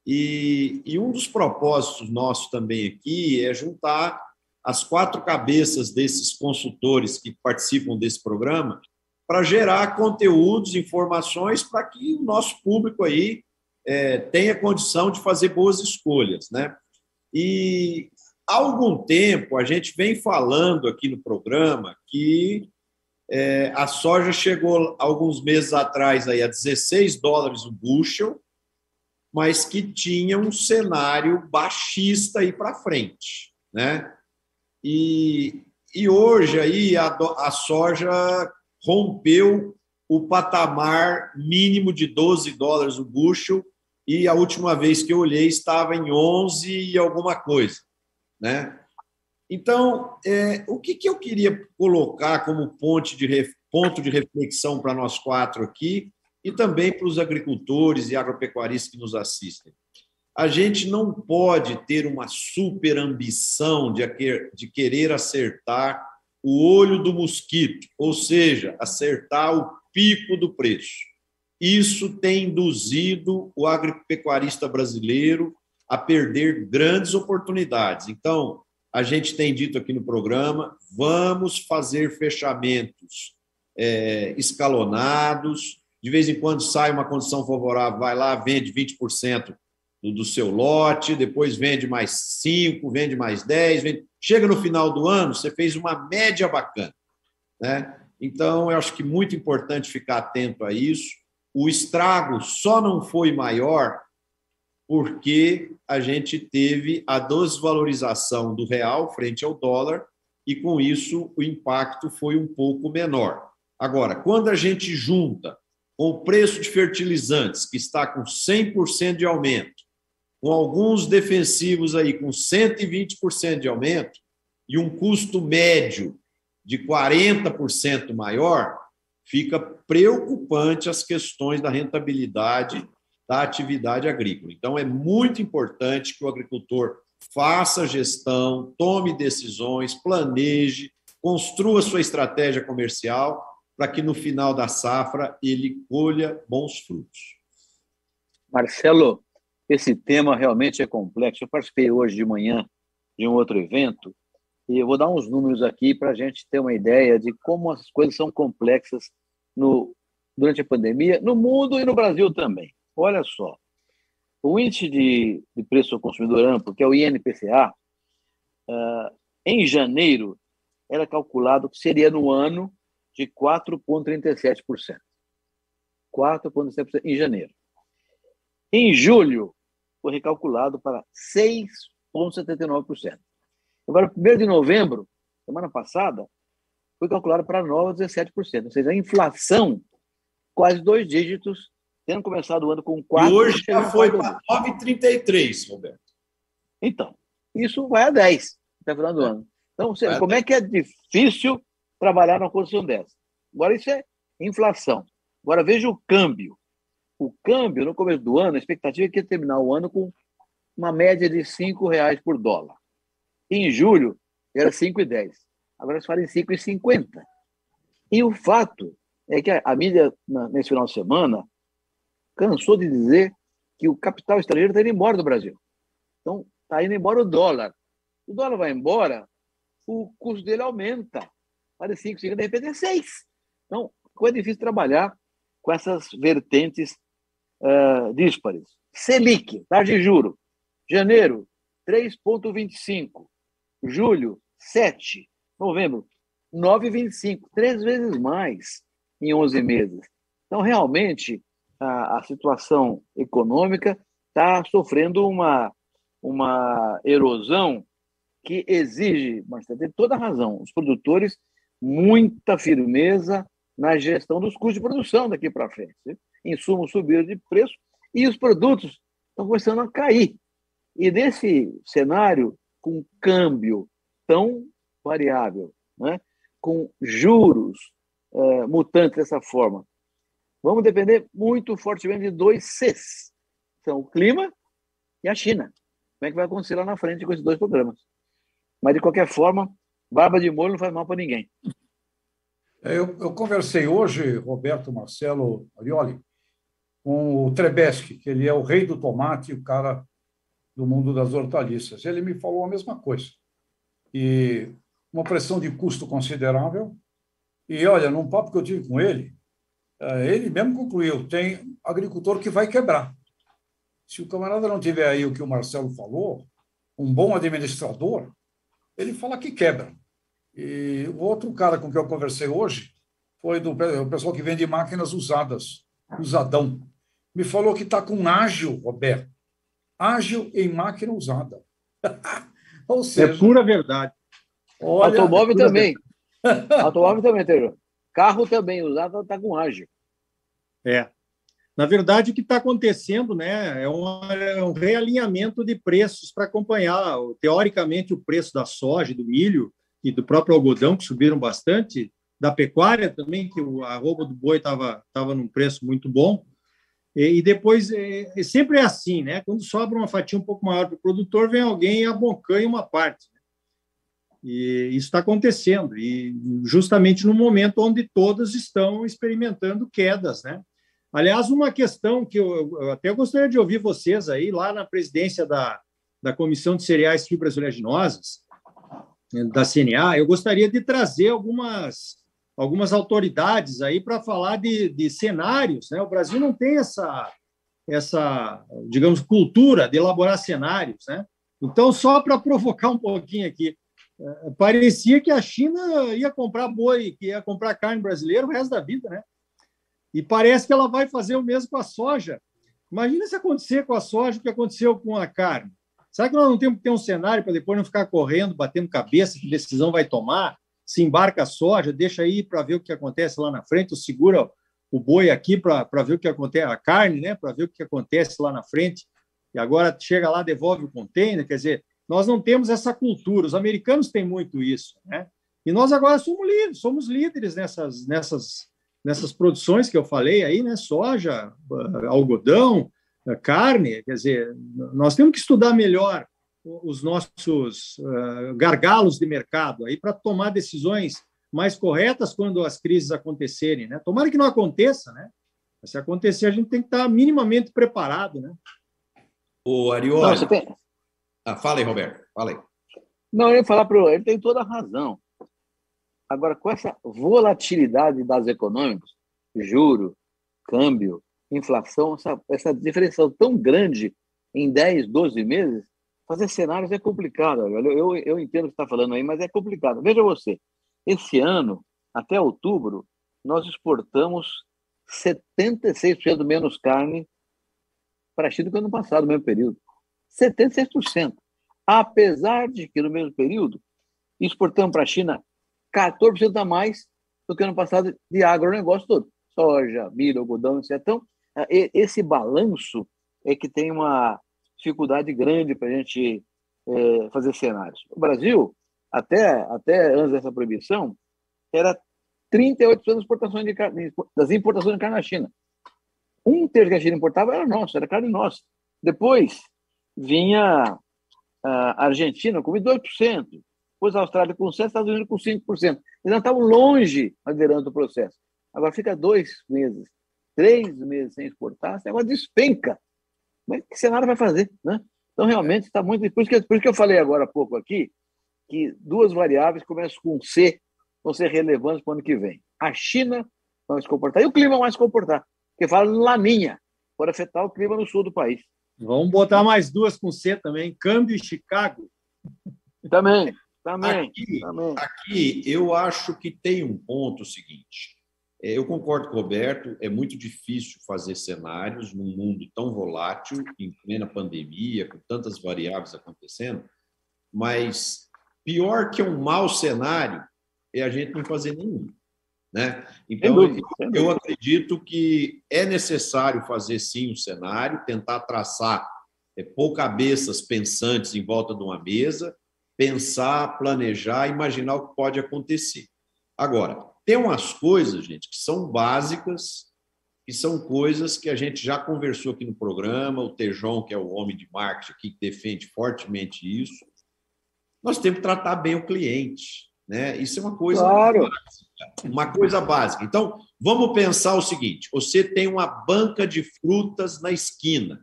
E um dos propósitos nossos também aqui é juntar as 4 cabeças desses consultores que participam desse programa para gerar conteúdos, informações para que o nosso público aí tenha condição de fazer boas escolhas, né? E há algum tempo a gente vem falando aqui no programa que a soja chegou alguns meses atrás aí a $16 o bushel, mas que tinha um cenário baixista aí para frente, né? E hoje aí a soja rompeu o patamar mínimo de $12 o bushel, e a última vez que eu olhei estava em 11 e alguma coisa, né? Então, o que eu queria colocar como ponto de reflexão para nós 4 aqui, e também para os agricultores e agropecuaristas que nos assistem? A gente não pode ter uma super ambição de querer acertar o olho do mosquito, ou seja, acertar o pico do preço. Isso tem induzido o agropecuarista brasileiro a perder grandes oportunidades. Então, a gente tem dito aqui no programa, vamos fazer fechamentos escalonados, de vez em quando sai uma condição favorável, vai lá, vende 20% do seu lote, depois vende mais 5%, vende mais 10%, chega no final do ano, você fez uma média bacana, né? Então, eu acho que é muito importante ficar atento a isso. O estrago só não foi maior porque a gente teve a desvalorização do real frente ao dólar e, com isso, o impacto foi um pouco menor. Agora, quando a gente junta com o preço de fertilizantes, que está com 100% de aumento, com alguns defensivos aí com 120% de aumento e um custo médio de 40% maior, fica preocupante as questões da rentabilidade da atividade agrícola. Então, é muito importante que o agricultor faça gestão, tome decisões, planeje, construa sua estratégia comercial para que, no final da safra, ele colha bons frutos. Marcelo, esse tema realmente é complexo. Eu participei hoje de manhã de um outro evento e eu vou dar uns números aqui para a gente ter uma ideia de como as coisas são complexas durante a pandemia, no mundo e no Brasil também. Olha só, o índice de preço ao consumidor amplo, que é o INPCA, em janeiro era calculado que seria no ano de 4,37%. 4,37% em janeiro. Em julho, foi recalculado para 6,79%. Agora, 1º de novembro, semana passada, foi calculado para 9,17%. Ou seja, a inflação, quase 2 dígitos, tendo começado o ano com 4%. E hoje já foi para 9,33%, Roberto. Então, isso vai a 10% até o final do ano. Então, como é que é difícil trabalhar numa condição dessa? Agora, isso é inflação. Agora, veja o câmbio. O câmbio, no começo do ano, a expectativa é que ia terminar o ano com uma média de R$5 por dólar. Em julho, era 5,10. Agora se fala em 5,50. E o fato é que a mídia, nesse final de semana, cansou de dizer que o capital estrangeiro está indo embora do Brasil. Então, está indo embora o dólar. O dólar vai embora, o custo dele aumenta. Para 5,5, de repente é 6. Então, ficou difícil trabalhar com essas vertentes díspares. Selic, taxa de juro. Janeiro, 3,25. Julho, 7. Novembro, 9,25. 3 vezes mais em 11 meses. Então, realmente, a situação econômica está sofrendo uma erosão que exige, mas tem toda a razão, os produtores, muita firmeza na gestão dos custos de produção daqui para frente. Insumos subiram de preço e os produtos estão começando a cair. E nesse cenário, com câmbio tão variável, né, com juros mutantes dessa forma, vamos depender muito fortemente de 2 Cs. São o clima e a China. Como é que vai acontecer lá na frente com esses 2 programas? Mas, de qualquer forma, barba de molho não faz mal para ninguém. Eu conversei hoje, Roberto, Marcelo, Arioli, com o Trebeschi, que ele é o rei do tomate, o cara do mundo das hortaliças. Ele me falou a mesma coisa. e uma pressão de custo considerável. E, olha, num papo que eu tive com ele mesmo concluiu, tem agricultor que vai quebrar. Se o camarada não tiver aí o que o Marcelo falou, um bom administrador, ele fala que quebra. E o outro cara com quem eu conversei hoje foi do pessoal que vende máquinas usadas, usadão. Me falou que está com ágil, Roberto. Ágil em máquina usada. Ou seja, é pura verdade. Olha, automóvel também. Automóvel também, Tejo. Carro também usado está com ágil. Na verdade, o que está acontecendo, né, é um realinhamento de preços para acompanhar, teoricamente, o preço da soja, do milho e do próprio algodão, que subiram bastante, da pecuária também, que a arroba do boi estava num preço muito bom. E depois, sempre é assim, né? Quando sobra uma fatia um pouco maior para o produtor, vem alguém e abocanha uma parte. E isso está acontecendo, e justamente no momento onde todas estão experimentando quedas, né? Aliás, uma questão que eu até gostaria de ouvir vocês aí, lá na presidência da Comissão de Cereais, Fibras Oleaginosas, da CNA, eu gostaria de trazer algumas autoridades aí para falar de cenários, né? O Brasil não tem essa, digamos, cultura de elaborar cenários, né? Então, só para provocar um pouquinho aqui, parecia que a China ia comprar boi, que ia comprar carne brasileira o resto da vida, né? E parece que ela vai fazer o mesmo com a soja. Imagina se acontecer com a soja o que aconteceu com a carne. Será que nós não temos que ter um cenário para depois não ficar correndo, batendo cabeça, que decisão vai tomar? Se embarca a soja, deixa aí para ver o que acontece lá na frente, ou segura o boi aqui para ver o que acontece, a carne, né? Para ver o que acontece lá na frente. E agora chega lá, devolve o container. Quer dizer, nós não temos essa cultura. Os americanos têm muito isso, né? E nós agora somos líderes nessas produções que eu falei aí, né? Soja, algodão, carne. Quer dizer, nós temos que estudar melhor os nossos gargalos de mercado aí para tomar decisões mais corretas quando as crises acontecerem, né? Tomara que não aconteça, né? Se acontecer, a gente tem que estar minimamente preparado, né? O Arioli... fala aí, Roberto, fala aí. Não, eu ia falar para ele, tem toda a razão. Agora, com essa volatilidade das dados econômicos, juro, câmbio, inflação, essa diferença tão grande em 10, 12 meses, fazer cenários é complicado. Eu entendo o que você está falando aí, mas é complicado. Veja você, esse ano, até outubro, nós exportamos 76% menos carne para a China do que no ano passado, no mesmo período. 76%. Apesar de que, no mesmo período, exportamos para a China 14% a mais do que no ano passado de agronegócio todo. Soja, milho, algodão, etc. Então, esse balanço é que tem uma dificuldade grande para a gente fazer cenários. O Brasil, até antes dessa proibição, era 38% das importações de carne na China. Um terço que a China importava era nosso, era carne nossa. Depois vinha a Argentina com 22%, depois a Austrália com 7%, Estados Unidos com 5%. Eles não estavam longe liderando o processo. Agora fica 2 meses, 3 meses sem exportar, esse negócio despenca. Mas que cenário vai fazer, né? Então, realmente, está muito... Por isso que eu falei agora há pouco aqui, que 2 variáveis começam com C, vão ser relevantes para o ano que vem. A China vai se comportar e o clima vai se comportar. Porque fala Laninha, pode afetar o clima no sul do país. Vamos botar mais 2 com C também, câmbio e Chicago. Também. Aqui, eu acho que tem um ponto seguinte. Eu concordo com o Roberto, é muito difícil fazer cenários num mundo tão volátil, em plena pandemia, com tantas variáveis acontecendo, mas pior que um mau cenário é a gente não fazer nenhum, né? Então, eu acredito que é necessário fazer, sim, um cenário, tentar traçar pôr cabeças pensantes em volta de uma mesa, pensar, planejar, imaginar o que pode acontecer. Agora, tem umas coisas, gente, que são básicas, que são coisas que a gente já conversou aqui no programa, o Tejon, que é o homem de marketing aqui, que defende fortemente isso. Nós temos que tratar bem o cliente, né? Isso é uma coisa básica, uma coisa básica. Então, vamos pensar o seguinte, você tem uma banca de frutas na esquina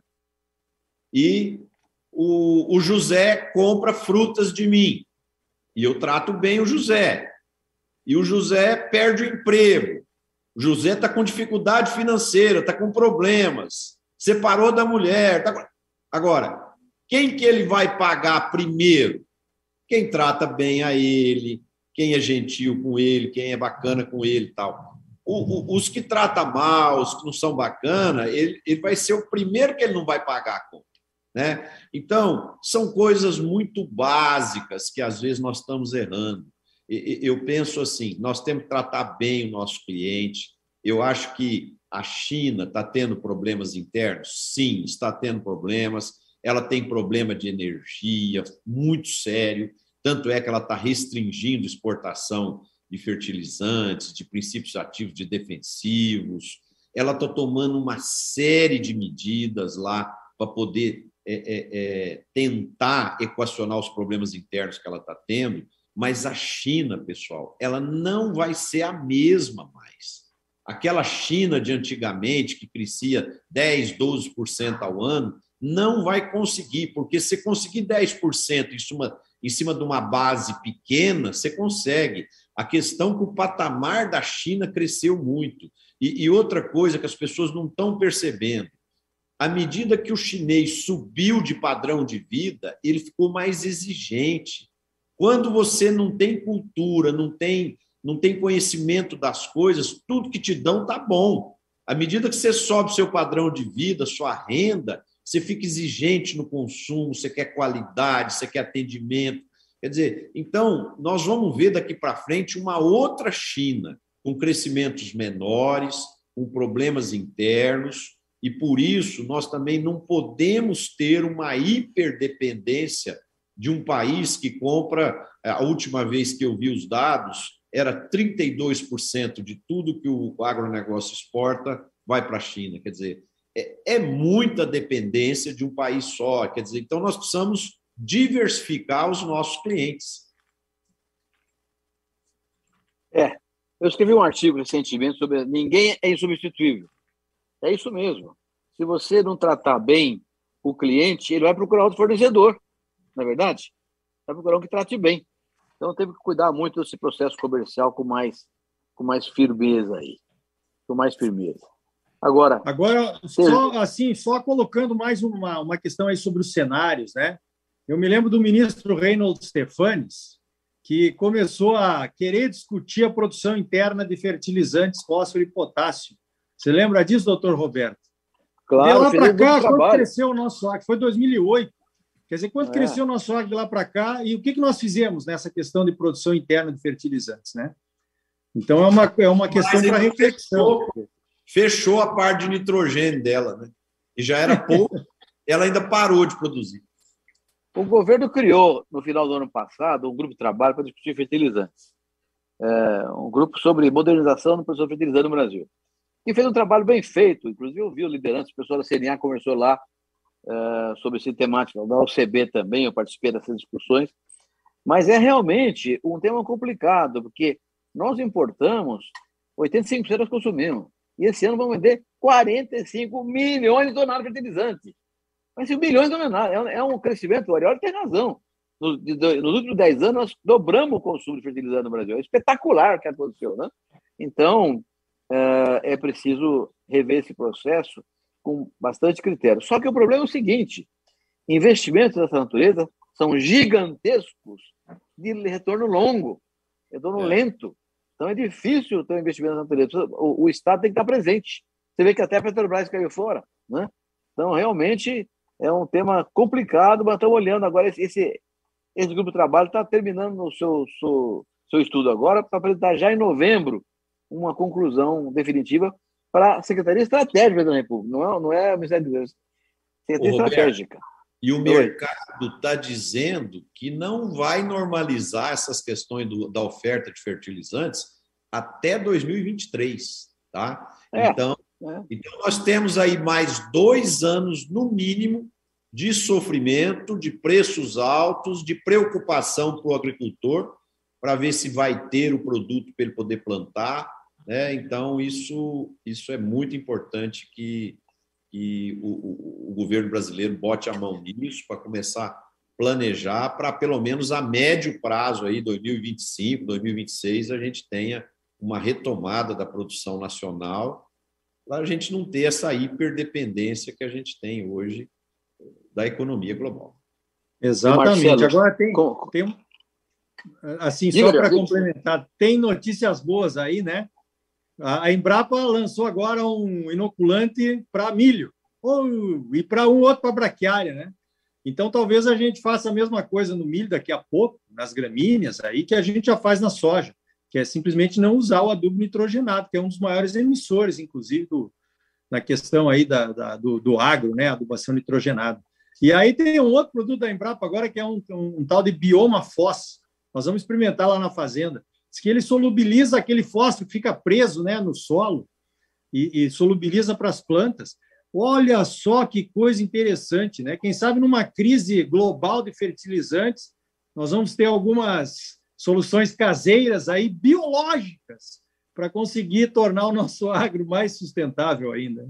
e o José compra frutas de mim. e eu trato bem o José. E o José perde o emprego. O José está com dificuldade financeira, está com problemas, separou da mulher. Agora, quem que ele vai pagar primeiro? Quem trata bem a ele, quem é gentil com ele, quem é bacana com ele e tal. Os que tratam mal, os que não são bacana, ele vai ser o primeiro que ele não vai pagar a conta, né? Então, são coisas muito básicas que às vezes nós estamos errando. Eu penso assim, nós temos que tratar bem o nosso cliente. Eu acho que a China está tendo problemas internos? Sim, está tendo problemas. Ela tem problema de energia muito sério, tanto é que ela está restringindo exportação de fertilizantes, de princípios ativos de defensivos. Ela está tomando uma série de medidas lá para poder tentar equacionar os problemas internos que ela está tendo, mas a China, pessoal, ela não vai ser a mesma mais. Aquela China de antigamente, que crescia 10%, 12% ao ano, não vai conseguir, porque se conseguir 10% em cima de uma base pequena, você consegue. A questão é que o patamar da China cresceu muito. E outra coisa que as pessoas não estão percebendo, à medida que o chinês subiu de padrão de vida, ele ficou mais exigente. Quando você não tem cultura, não tem conhecimento das coisas, tudo que te dão está bom. À medida que você sobe seu padrão de vida, sua renda, você fica exigente no consumo, você quer qualidade, você quer atendimento. Quer dizer, então, nós vamos ver daqui para frente uma outra China, com crescimentos menores, com problemas internos, e por isso nós também não podemos ter uma hiperdependência de um país que compra, a última vez que eu vi os dados, era 32% de tudo que o agronegócio exporta vai para a China. Quer dizer, é muita dependência de um país só. Quer dizer, então nós precisamos diversificar os nossos clientes. Eu escrevi um artigo recentemente sobre ninguém é insubstituível. É isso mesmo. Se você não tratar bem o cliente, ele vai procurar outro fornecedor. Não é verdade? Vai procurar um que trate bem. Então, temos que cuidar muito desse processo comercial com mais firmeza aí. Com mais firmeza. Agora só colocando mais uma questão aí sobre os cenários, né? Eu me lembro do ministro Reinhold Stefanes, que começou a querer discutir a produção interna de fertilizantes, fósforo e potássio. Você lembra disso, doutor Roberto? Claro. De lá para cá, quanto cresceu o nosso agro? Foi 2008. Quer dizer, quanto cresceu o nosso agro de lá para cá e o que nós fizemos nessa questão de produção interna de fertilizantes, né? Então, é uma questão para reflexão. Fechou a parte de nitrogênio dela, né? E já era pouco, ela ainda parou de produzir. O governo criou, no final do ano passado, um grupo de trabalho para discutir fertilizantes. Um grupo sobre modernização da produção de fertilizante no Brasil. E fez um trabalho bem feito. Inclusive, eu vi o liderança, o pessoal da CNA conversou lá sobre essa temática. Da OCB também, eu participei dessas discussões. Mas é realmente um tema complicado, porque nós importamos 85% nós consumimos. E esse ano vamos vender 45 milhões de toneladas de fertilizante. Mas 5 milhões não é nada, é um crescimento. O Arioli tem razão. Nos últimos 10 anos, nós dobramos o consumo de fertilizante no Brasil. É espetacular o que aconteceu, né? Então, é preciso rever esse processo com bastante critério. Só que o problema é o seguinte: investimentos dessa natureza são gigantescos de retorno longo, retorno lento. Então, é difícil ter um investimento na natureza. O Estado tem que estar presente. Você vê que até a Petrobras caiu fora, né? Então, realmente, é um tema complicado, mas estamos olhando agora. Esse grupo de trabalho está terminando o seu estudo agora para apresentar já em novembro uma conclusão definitiva para a Secretaria Estratégica da República. Não é a Ministério da Defesa. Secretaria Estratégica. E o mercado está dizendo que não vai normalizar essas questões da oferta de fertilizantes até 2023. Tá? Então, nós temos aí mais 2 anos, no mínimo, de sofrimento, de preços altos, de preocupação para o agricultor, para ver se vai ter o produto para ele poder plantar. Né? Então, isso é muito importante que o governo brasileiro bote a mão nisso para começar planejar para, pelo menos a médio prazo, aí, 2025, 2026, a gente tenha uma retomada da produção nacional, para a gente não ter essa hiperdependência que a gente tem hoje da economia global. Exatamente. Marcelo, Agora tem assim, só para complementar, tem notícias boas aí, né? A Embrapa lançou agora um inoculante para milho e para um outro para braquiária, né? Então, talvez a gente faça a mesma coisa no milho daqui a pouco, nas gramíneas, aí que a gente já faz na soja, que é simplesmente não usar o adubo nitrogenado, que é um dos maiores emissores, inclusive, na questão aí do agro, né? Adubação nitrogenada. E aí tem um outro produto da Embrapa agora, que é um tal de bioma fós. Nós vamos experimentar lá na fazenda. Diz que ele solubiliza aquele fósforo que fica preso, né, no solo e solubiliza para as plantas. Olha só que coisa interessante, né? Quem sabe numa crise global de fertilizantes, nós vamos ter algumas soluções caseiras aí, biológicas, para conseguir tornar o nosso agro mais sustentável ainda.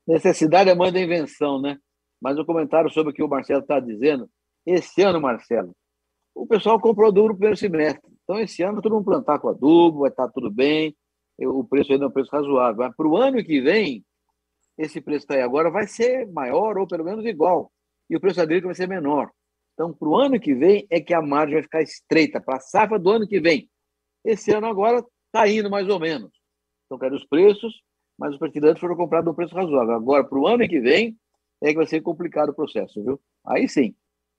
Necessidade é mãe da invenção, né? Mas um comentário sobre o que o Marcelo está dizendo. Esse ano, Marcelo, o pessoal comprou adubo no primeiro semestre. Então, esse ano, todo mundo plantar com adubo, vai estar tudo bem, o preço ainda é um preço razoável. Mas para o ano que vem, esse preço que está aí agora vai ser maior ou pelo menos igual. E o preço agrícola vai ser menor. Então, para o ano que vem é que a margem vai ficar estreita, para a safra do ano que vem. Esse ano agora está indo mais ou menos. Então, quero os preços, mas os fertilizantes foram comprados a um preço razoável. Agora, para o ano que vem, é que vai ser complicado o processo, viu? Aí sim,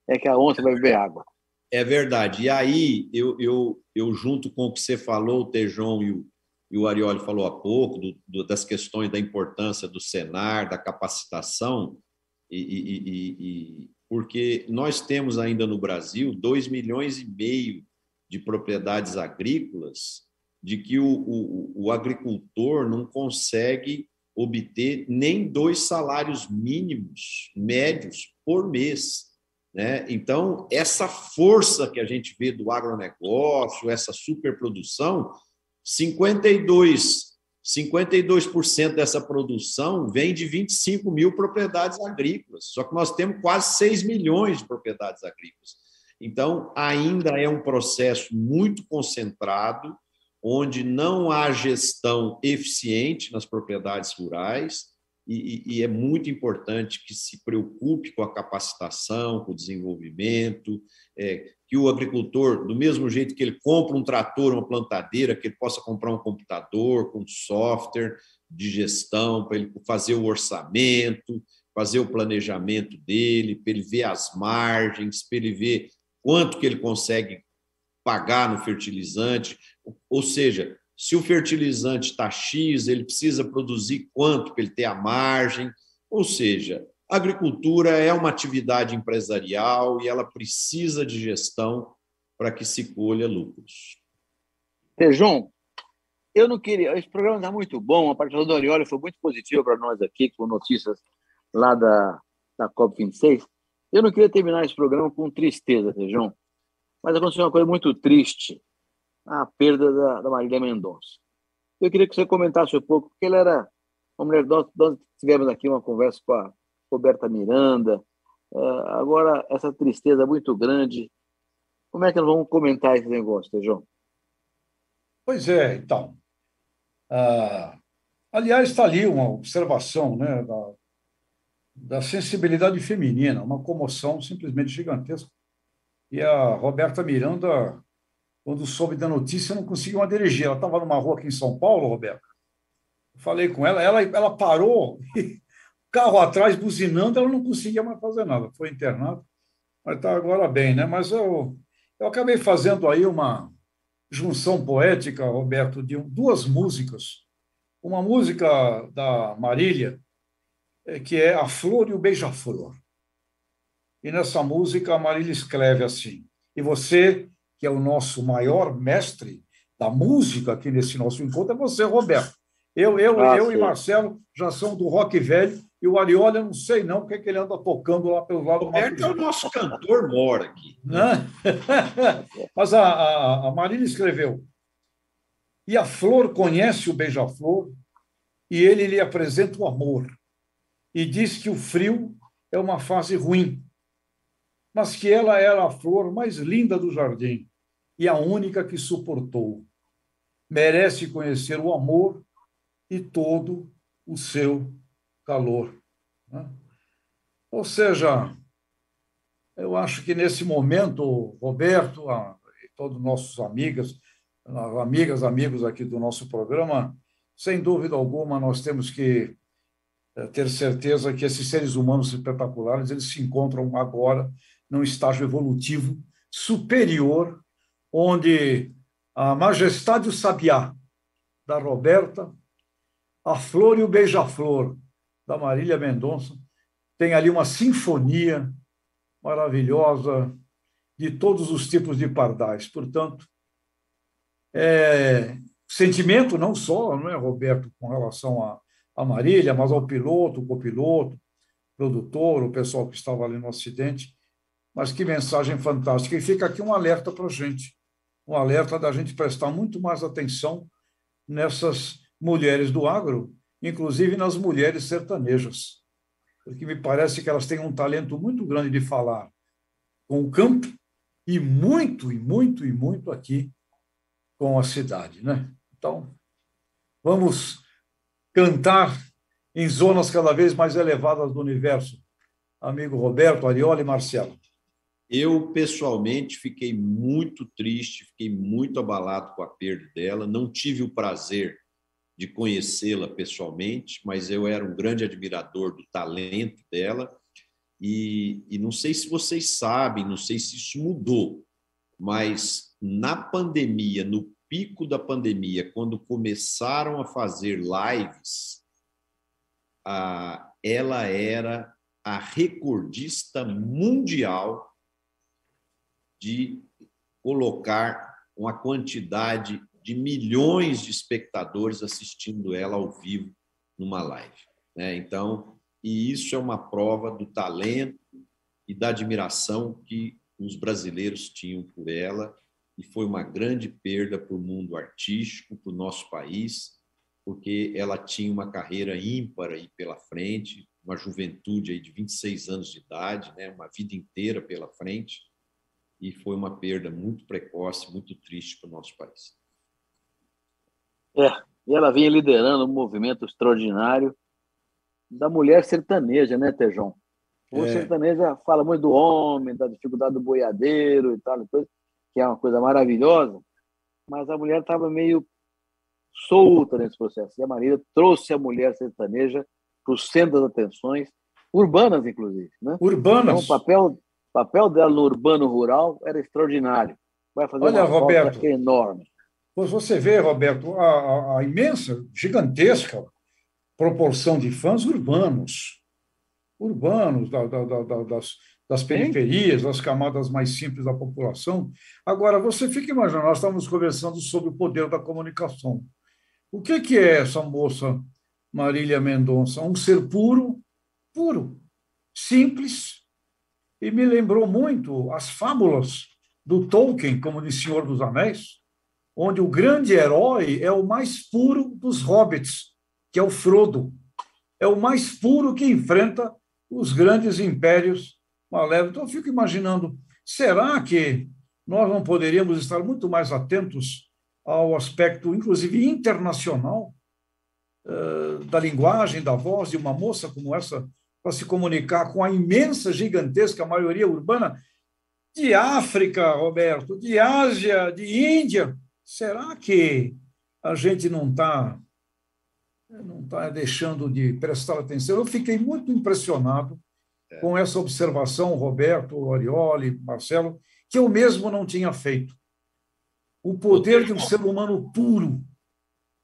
é que a onça vai beber água. É verdade. E aí, eu junto com o que você falou, o Tejon e o Arioli falou há pouco, das questões da importância do Senar, da capacitação, porque nós temos ainda no Brasil 2,5 milhões de propriedades agrícolas de que o agricultor não consegue obter nem 2 salários mínimos médios por mês, né? Então, essa força que a gente vê do agronegócio, essa superprodução, 52% dessa produção vem de 25 mil propriedades agrícolas, só que nós temos quase 6 milhões de propriedades agrícolas. Então, ainda é um processo muito concentrado, onde não há gestão eficiente nas propriedades rurais, e é muito importante que se preocupe com a capacitação, com o desenvolvimento, que o agricultor, do mesmo jeito que ele compra um trator, uma plantadeira, que ele possa comprar um computador com software de gestão, para ele fazer o orçamento, fazer o planejamento dele, para ele ver as margens, para ele ver quanto que ele consegue pagar no fertilizante, ou seja, se o fertilizante está X, ele precisa produzir quanto para ele ter a margem, ou seja, a agricultura é uma atividade empresarial e ela precisa de gestão para que se colha lucros. Tejon, eu não queria... Esse programa está muito bom, a participação do Arioli foi muito positiva para nós aqui, com notícias lá da COP26. Eu não queria terminar esse programa com tristeza, Tejon, mas aconteceu uma coisa muito triste, a perda da Marília Mendonça. Eu queria que você comentasse um pouco, porque ela era uma mulher... Nós tivemos aqui uma conversa com a Roberta Miranda, agora essa tristeza é muito grande. Como é que nós vamos comentar esse negócio, Tejon? Pois é, então. Aliás, está ali uma observação, né, da sensibilidade feminina, uma comoção simplesmente gigantesca. E a Roberta Miranda, quando soube da notícia, não conseguiu mais dirigir. Ela estava numa rua aqui em São Paulo, Roberta. Eu falei com ela parou, e carro atrás, buzinando, ela não conseguia mais fazer nada. Foi internada, mas está agora bem, né? Mas eu acabei fazendo aí uma junção poética, Roberto, de 2 músicas. Uma música da Marília, que é A Flor e o Beija-Flor. E nessa música a Marília escreve assim: e você, que é o nosso maior mestre da música aqui nesse nosso encontro, é você, Roberto. Eu e Marcelo já são do rock velho, e o Arioli, eu não sei não o que ele anda tocando lá pelo lado do Roberto é o nosso cantor mor aqui. Né? Mas a Marília escreveu: e a flor conhece o beija-flor, e ele lhe apresenta o amor, e diz que o frio é uma fase ruim. mas que ela era a flor mais linda do jardim e a única que suportou. Merece conhecer o amor e todo o seu calor. Né? Ou seja, eu acho que nesse momento, Roberto, e todos os nossos amigos aqui do nosso programa, sem dúvida alguma, nós temos que ter certeza que esses seres humanos espetaculares, eles se encontram agora num estágio evolutivo superior, onde a majestade e o sabiá da Roberta, a flor e o beija-flor da Marília Mendonça, tem ali uma sinfonia maravilhosa de todos os tipos de pardais. Portanto, sentimento não só, não é, Roberto, com relação a Marília, mas ao piloto, o copiloto, produtor, o pessoal que estava ali no acidente. Mas que mensagem fantástica. E fica aqui um alerta para a gente, um alerta da gente prestar muito mais atenção nessas mulheres do agro, inclusive nas mulheres sertanejas, porque me parece que elas têm um talento muito grande de falar com o campo e muito aqui com a cidade, né? Então, vamos cantar em zonas cada vez mais elevadas do universo. Amigo Roberto, Arioli e Marcelo. Eu, pessoalmente, fiquei muito triste, fiquei muito abalado com a perda dela. Não tive o prazer de conhecê-la pessoalmente, mas eu era um grande admirador do talento dela. E não sei se vocês sabem, não sei se isso mudou, mas na pandemia, no pico da pandemia, quando começaram a fazer lives, ela era a recordista mundial de colocar uma quantidade de milhões de espectadores assistindo ela ao vivo numa live, né? Então, e isso é uma prova do talento e da admiração que os brasileiros tinham por ela, e foi uma grande perda para o mundo artístico, para o nosso país, porque ela tinha uma carreira ímpar aí pela frente, uma juventude aí de 26 anos de idade, né? Uma vida inteira pela frente, e foi uma perda muito precoce, muito triste para o nosso país. E ela vinha liderando um movimento extraordinário da mulher sertaneja, né, Tejão? O sertaneja fala muito do homem, da dificuldade do boiadeiro e tal, que é uma coisa maravilhosa, mas a mulher estava meio solta nesse processo. E a Marília trouxe a mulher sertaneja para o centro das atenções, urbanas, inclusive. Né? Urbanas. Então, o papel dela no urbano-rural era extraordinário. Vai fazer Olha, uma Roberto, falta enorme. Você vê, Roberto, a imensa, gigantesca proporção de fãs urbanos das periferias, das camadas mais simples da população. Agora, você fica imaginando, nós estávamos conversando sobre o poder da comunicação. O que é essa moça Marília Mendonça? Um ser puro, simples, e me lembrou muito as fábulas do Tolkien, como de Senhor dos Anéis, onde o grande herói é o mais puro dos hobbits, que é o Frodo. É o mais puro que enfrenta os grandes impérios malévolos. Então, eu fico imaginando, será que nós não poderíamos estar muito mais atentos ao aspecto, inclusive internacional, da linguagem, da voz de uma moça como essa, para se comunicar com a imensa, gigantesca maioria urbana de África, Roberto, de Ásia, de Índia? Será que a gente não está deixando de prestar atenção? Eu fiquei muito impressionado com essa observação, Roberto, Arioli, Marcelo, que eu mesmo não tinha feito. O poder de um ser humano puro.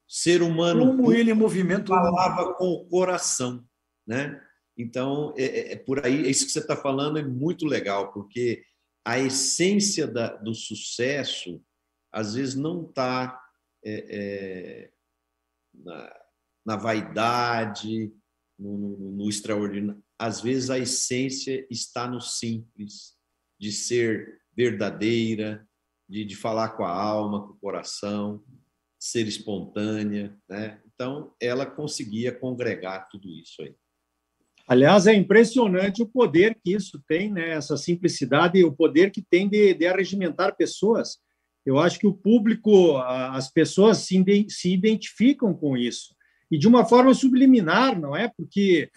Ser humano como puro, ele movimenta falava com o coração, né? Então, por aí, isso que você está falando é muito legal, porque a essência do sucesso, às vezes, não está na vaidade, no extraordinário. Às vezes, a essência está no simples, de ser verdadeira, de falar com a alma, com o coração, ser espontânea, né? Então, ela conseguia congregar tudo isso aí. Aliás, é impressionante o poder que isso tem, né? Essa simplicidade e o poder que tem de arregimentar pessoas. Eu acho que o público, as pessoas se identificam com isso. E de uma forma subliminar, não é? Porque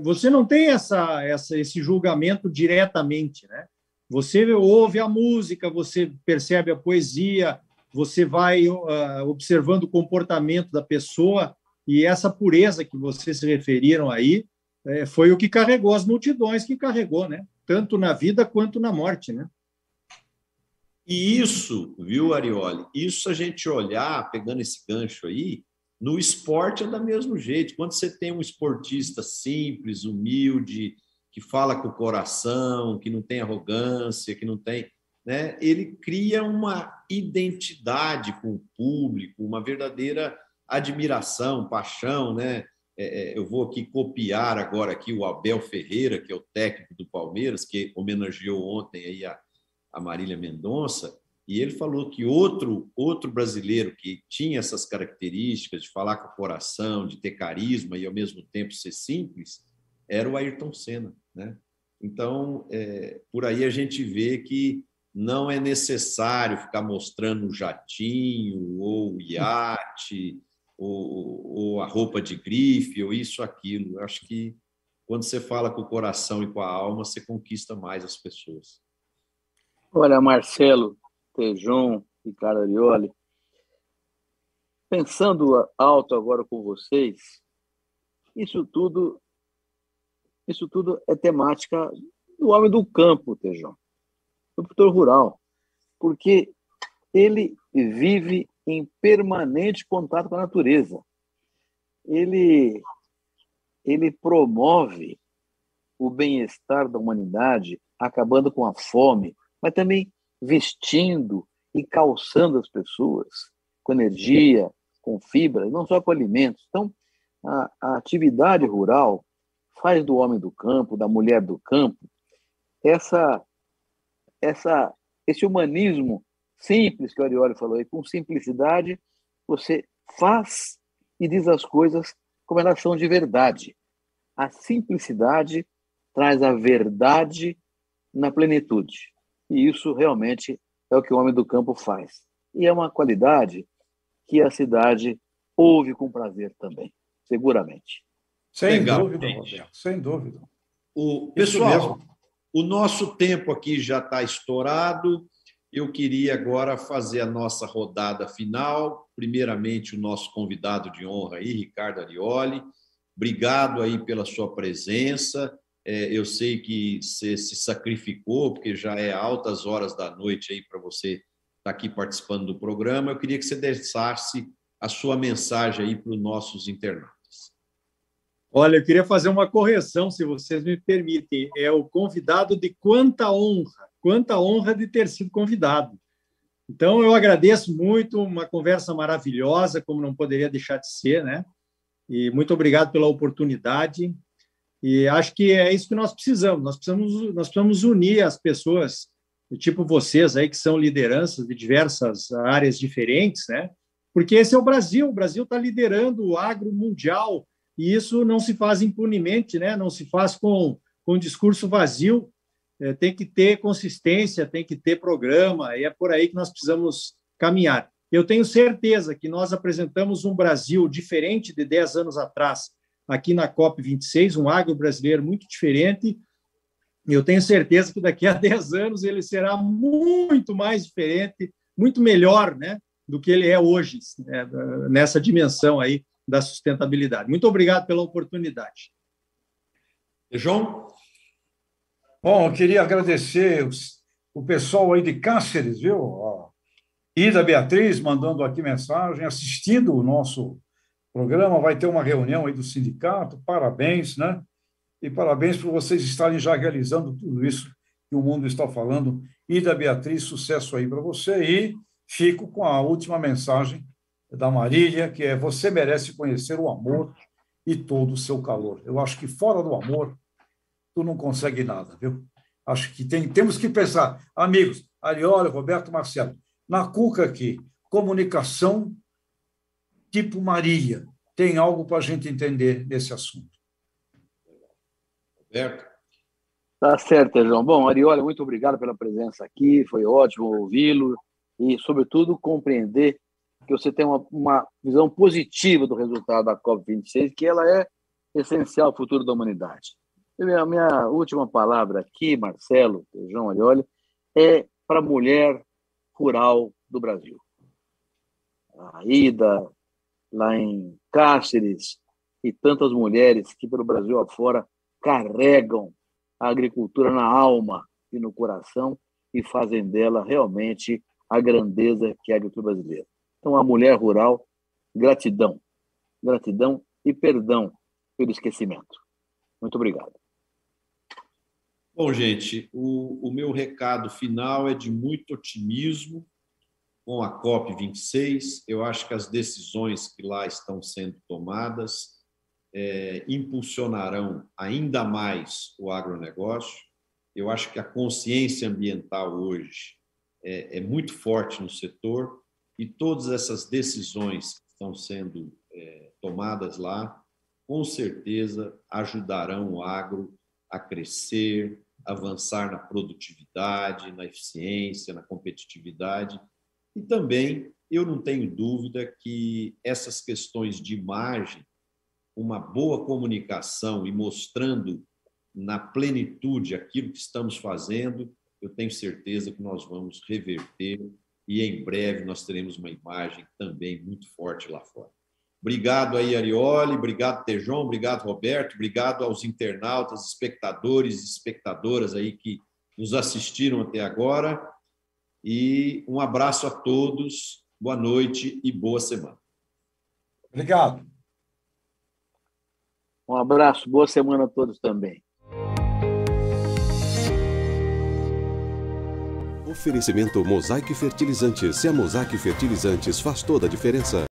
você não tem esse julgamento diretamente, né? Você ouve a música, você percebe a poesia, você vai observando o comportamento da pessoa, e essa pureza que vocês se referiram aí foi o que carregou as multidões, que carregou, né? Tanto na vida quanto na morte, né? E isso, viu, Arioli? Isso a gente olhar, pegando esse gancho aí, no esporte é do mesmo jeito. Quando você tem um esportista simples, humilde, que fala com o coração, que não tem arrogância, que não tem, né? Ele cria uma identidade com o público, uma verdadeira admiração, paixão, né? Eu vou aqui copiar agora aqui o Abel Ferreira, que é o técnico do Palmeiras, que homenageou ontem aí a Marília Mendonça, e ele falou que outro brasileiro que tinha essas características de falar com o coração, de ter carisma e ao mesmo tempo ser simples, era o Ayrton Senna, né? Então, por aí a gente vê que não é necessário ficar mostrando o jatinho ou o iate ou a roupa de grife ou isso, aquilo. Eu acho que quando você fala com o coração e com a alma, você conquista mais as pessoas. Olha, Marcelo, Tejon, Ricardo Arioli, pensando alto agora com vocês, isso tudo é temática do homem do campo, Tejon, do produtor rural, porque ele vive em permanente contato com a natureza. Ele promove o bem-estar da humanidade, acabando com a fome, mas também vestindo e calçando as pessoas com energia, com fibra, não só com alimentos. Então, a atividade rural faz do homem do campo, da mulher do campo, esse humanismo simples que o Arioli falou aí, com simplicidade, você faz e diz as coisas como elas são de verdade. A simplicidade traz a verdade na plenitude. E isso realmente é o que o homem do campo faz. E é uma qualidade que a cidade ouve com prazer também, seguramente. Sem dúvida, Roberto, sem dúvida. Pessoal, o nosso tempo aqui já está estourado. Eu queria agora fazer a nossa rodada final. Primeiramente, o nosso convidado de honra aí, Ricardo Arioli. Obrigado aí pela sua presença. Eu sei que você se sacrificou, porque já é altas horas da noite aí para você estar aqui participando do programa. Eu queria que você deixasse a sua mensagem aí para os nossos internautas. Olha, eu queria fazer uma correção, se vocês me permitem. É o convidado de quanta honra de ter sido convidado. Então, eu agradeço muito, uma conversa maravilhosa, como não poderia deixar de ser, né? E muito obrigado pela oportunidade. E acho que é isso que nós precisamos. Nós precisamos unir as pessoas, tipo vocês aí, que são lideranças de diversas áreas diferentes, né? Porque esse é o Brasil. O Brasil está liderando o agro mundial, e isso não se faz impunemente, né? Não se faz com discurso vazio. Tem que ter consistência, tem que ter programa, e é por aí que nós precisamos caminhar. Eu tenho certeza que nós apresentamos um Brasil diferente de 10 anos atrás, aqui na COP26, um agro brasileiro muito diferente. Eu tenho certeza que daqui a 10 anos ele será muito mais diferente, muito melhor, né, do que ele é hoje, né, nessa dimensão aí da sustentabilidade. Muito obrigado pela oportunidade. João? Bom, eu queria agradecer o pessoal aí de Cáceres, viu? A Ida Beatriz mandando aqui mensagem, assistindo o nosso programa. Vai ter uma reunião aí do sindicato. Parabéns, né? E parabéns por vocês estarem já realizando tudo isso que o mundo está falando. Ida Beatriz, sucesso aí para você. E fico com a última mensagem da Marília, que é: você merece conhecer o amor e todo o seu calor. Eu acho que fora do amor, tu não consegue nada, viu? Acho que temos que pensar, amigos, Arioli, Roberto, Marcelo, na Cuca aqui, comunicação tipo Marília, tem algo para a gente entender nesse assunto. Certo? Tá certo, João. Bom, Ariola, muito obrigado pela presença aqui, foi ótimo ouvi-lo e, sobretudo, compreender que você tem uma visão positiva do resultado da COP26, que ela é essencial ao futuro da humanidade. A minha última palavra aqui, Marcelo, João Ariola, é para a mulher rural do Brasil. A Ida, lá em Cáceres, e tantas mulheres que pelo Brasil afora carregam a agricultura na alma e no coração e fazem dela realmente a grandeza que é a agricultura brasileira. Então, a mulher rural, gratidão e perdão pelo esquecimento. Muito obrigado. Bom, gente, o meu recado final é de muito otimismo com a COP26. Eu acho que as decisões que lá estão sendo tomadas impulsionarão ainda mais o agronegócio. Eu acho que a consciência ambiental hoje é muito forte no setor e todas essas decisões que estão sendo tomadas lá, com certeza ajudarão o agro a crescer, avançar na produtividade, na eficiência, na competitividade. E também, eu não tenho dúvida que essas questões de imagem, uma boa comunicação e mostrando na plenitude aquilo que estamos fazendo, eu tenho certeza que nós vamos reverter e em breve nós teremos uma imagem também muito forte lá fora. Obrigado aí, Arioli, obrigado, Tejon, obrigado, Roberto, obrigado aos internautas, espectadores e espectadoras aí que nos assistiram até agora e um abraço a todos, boa noite e boa semana. Obrigado. Um abraço, boa semana a todos também. Oferecimento Mosaic Fertilizantes. Se a Mosaic Fertilizantes faz toda a diferença.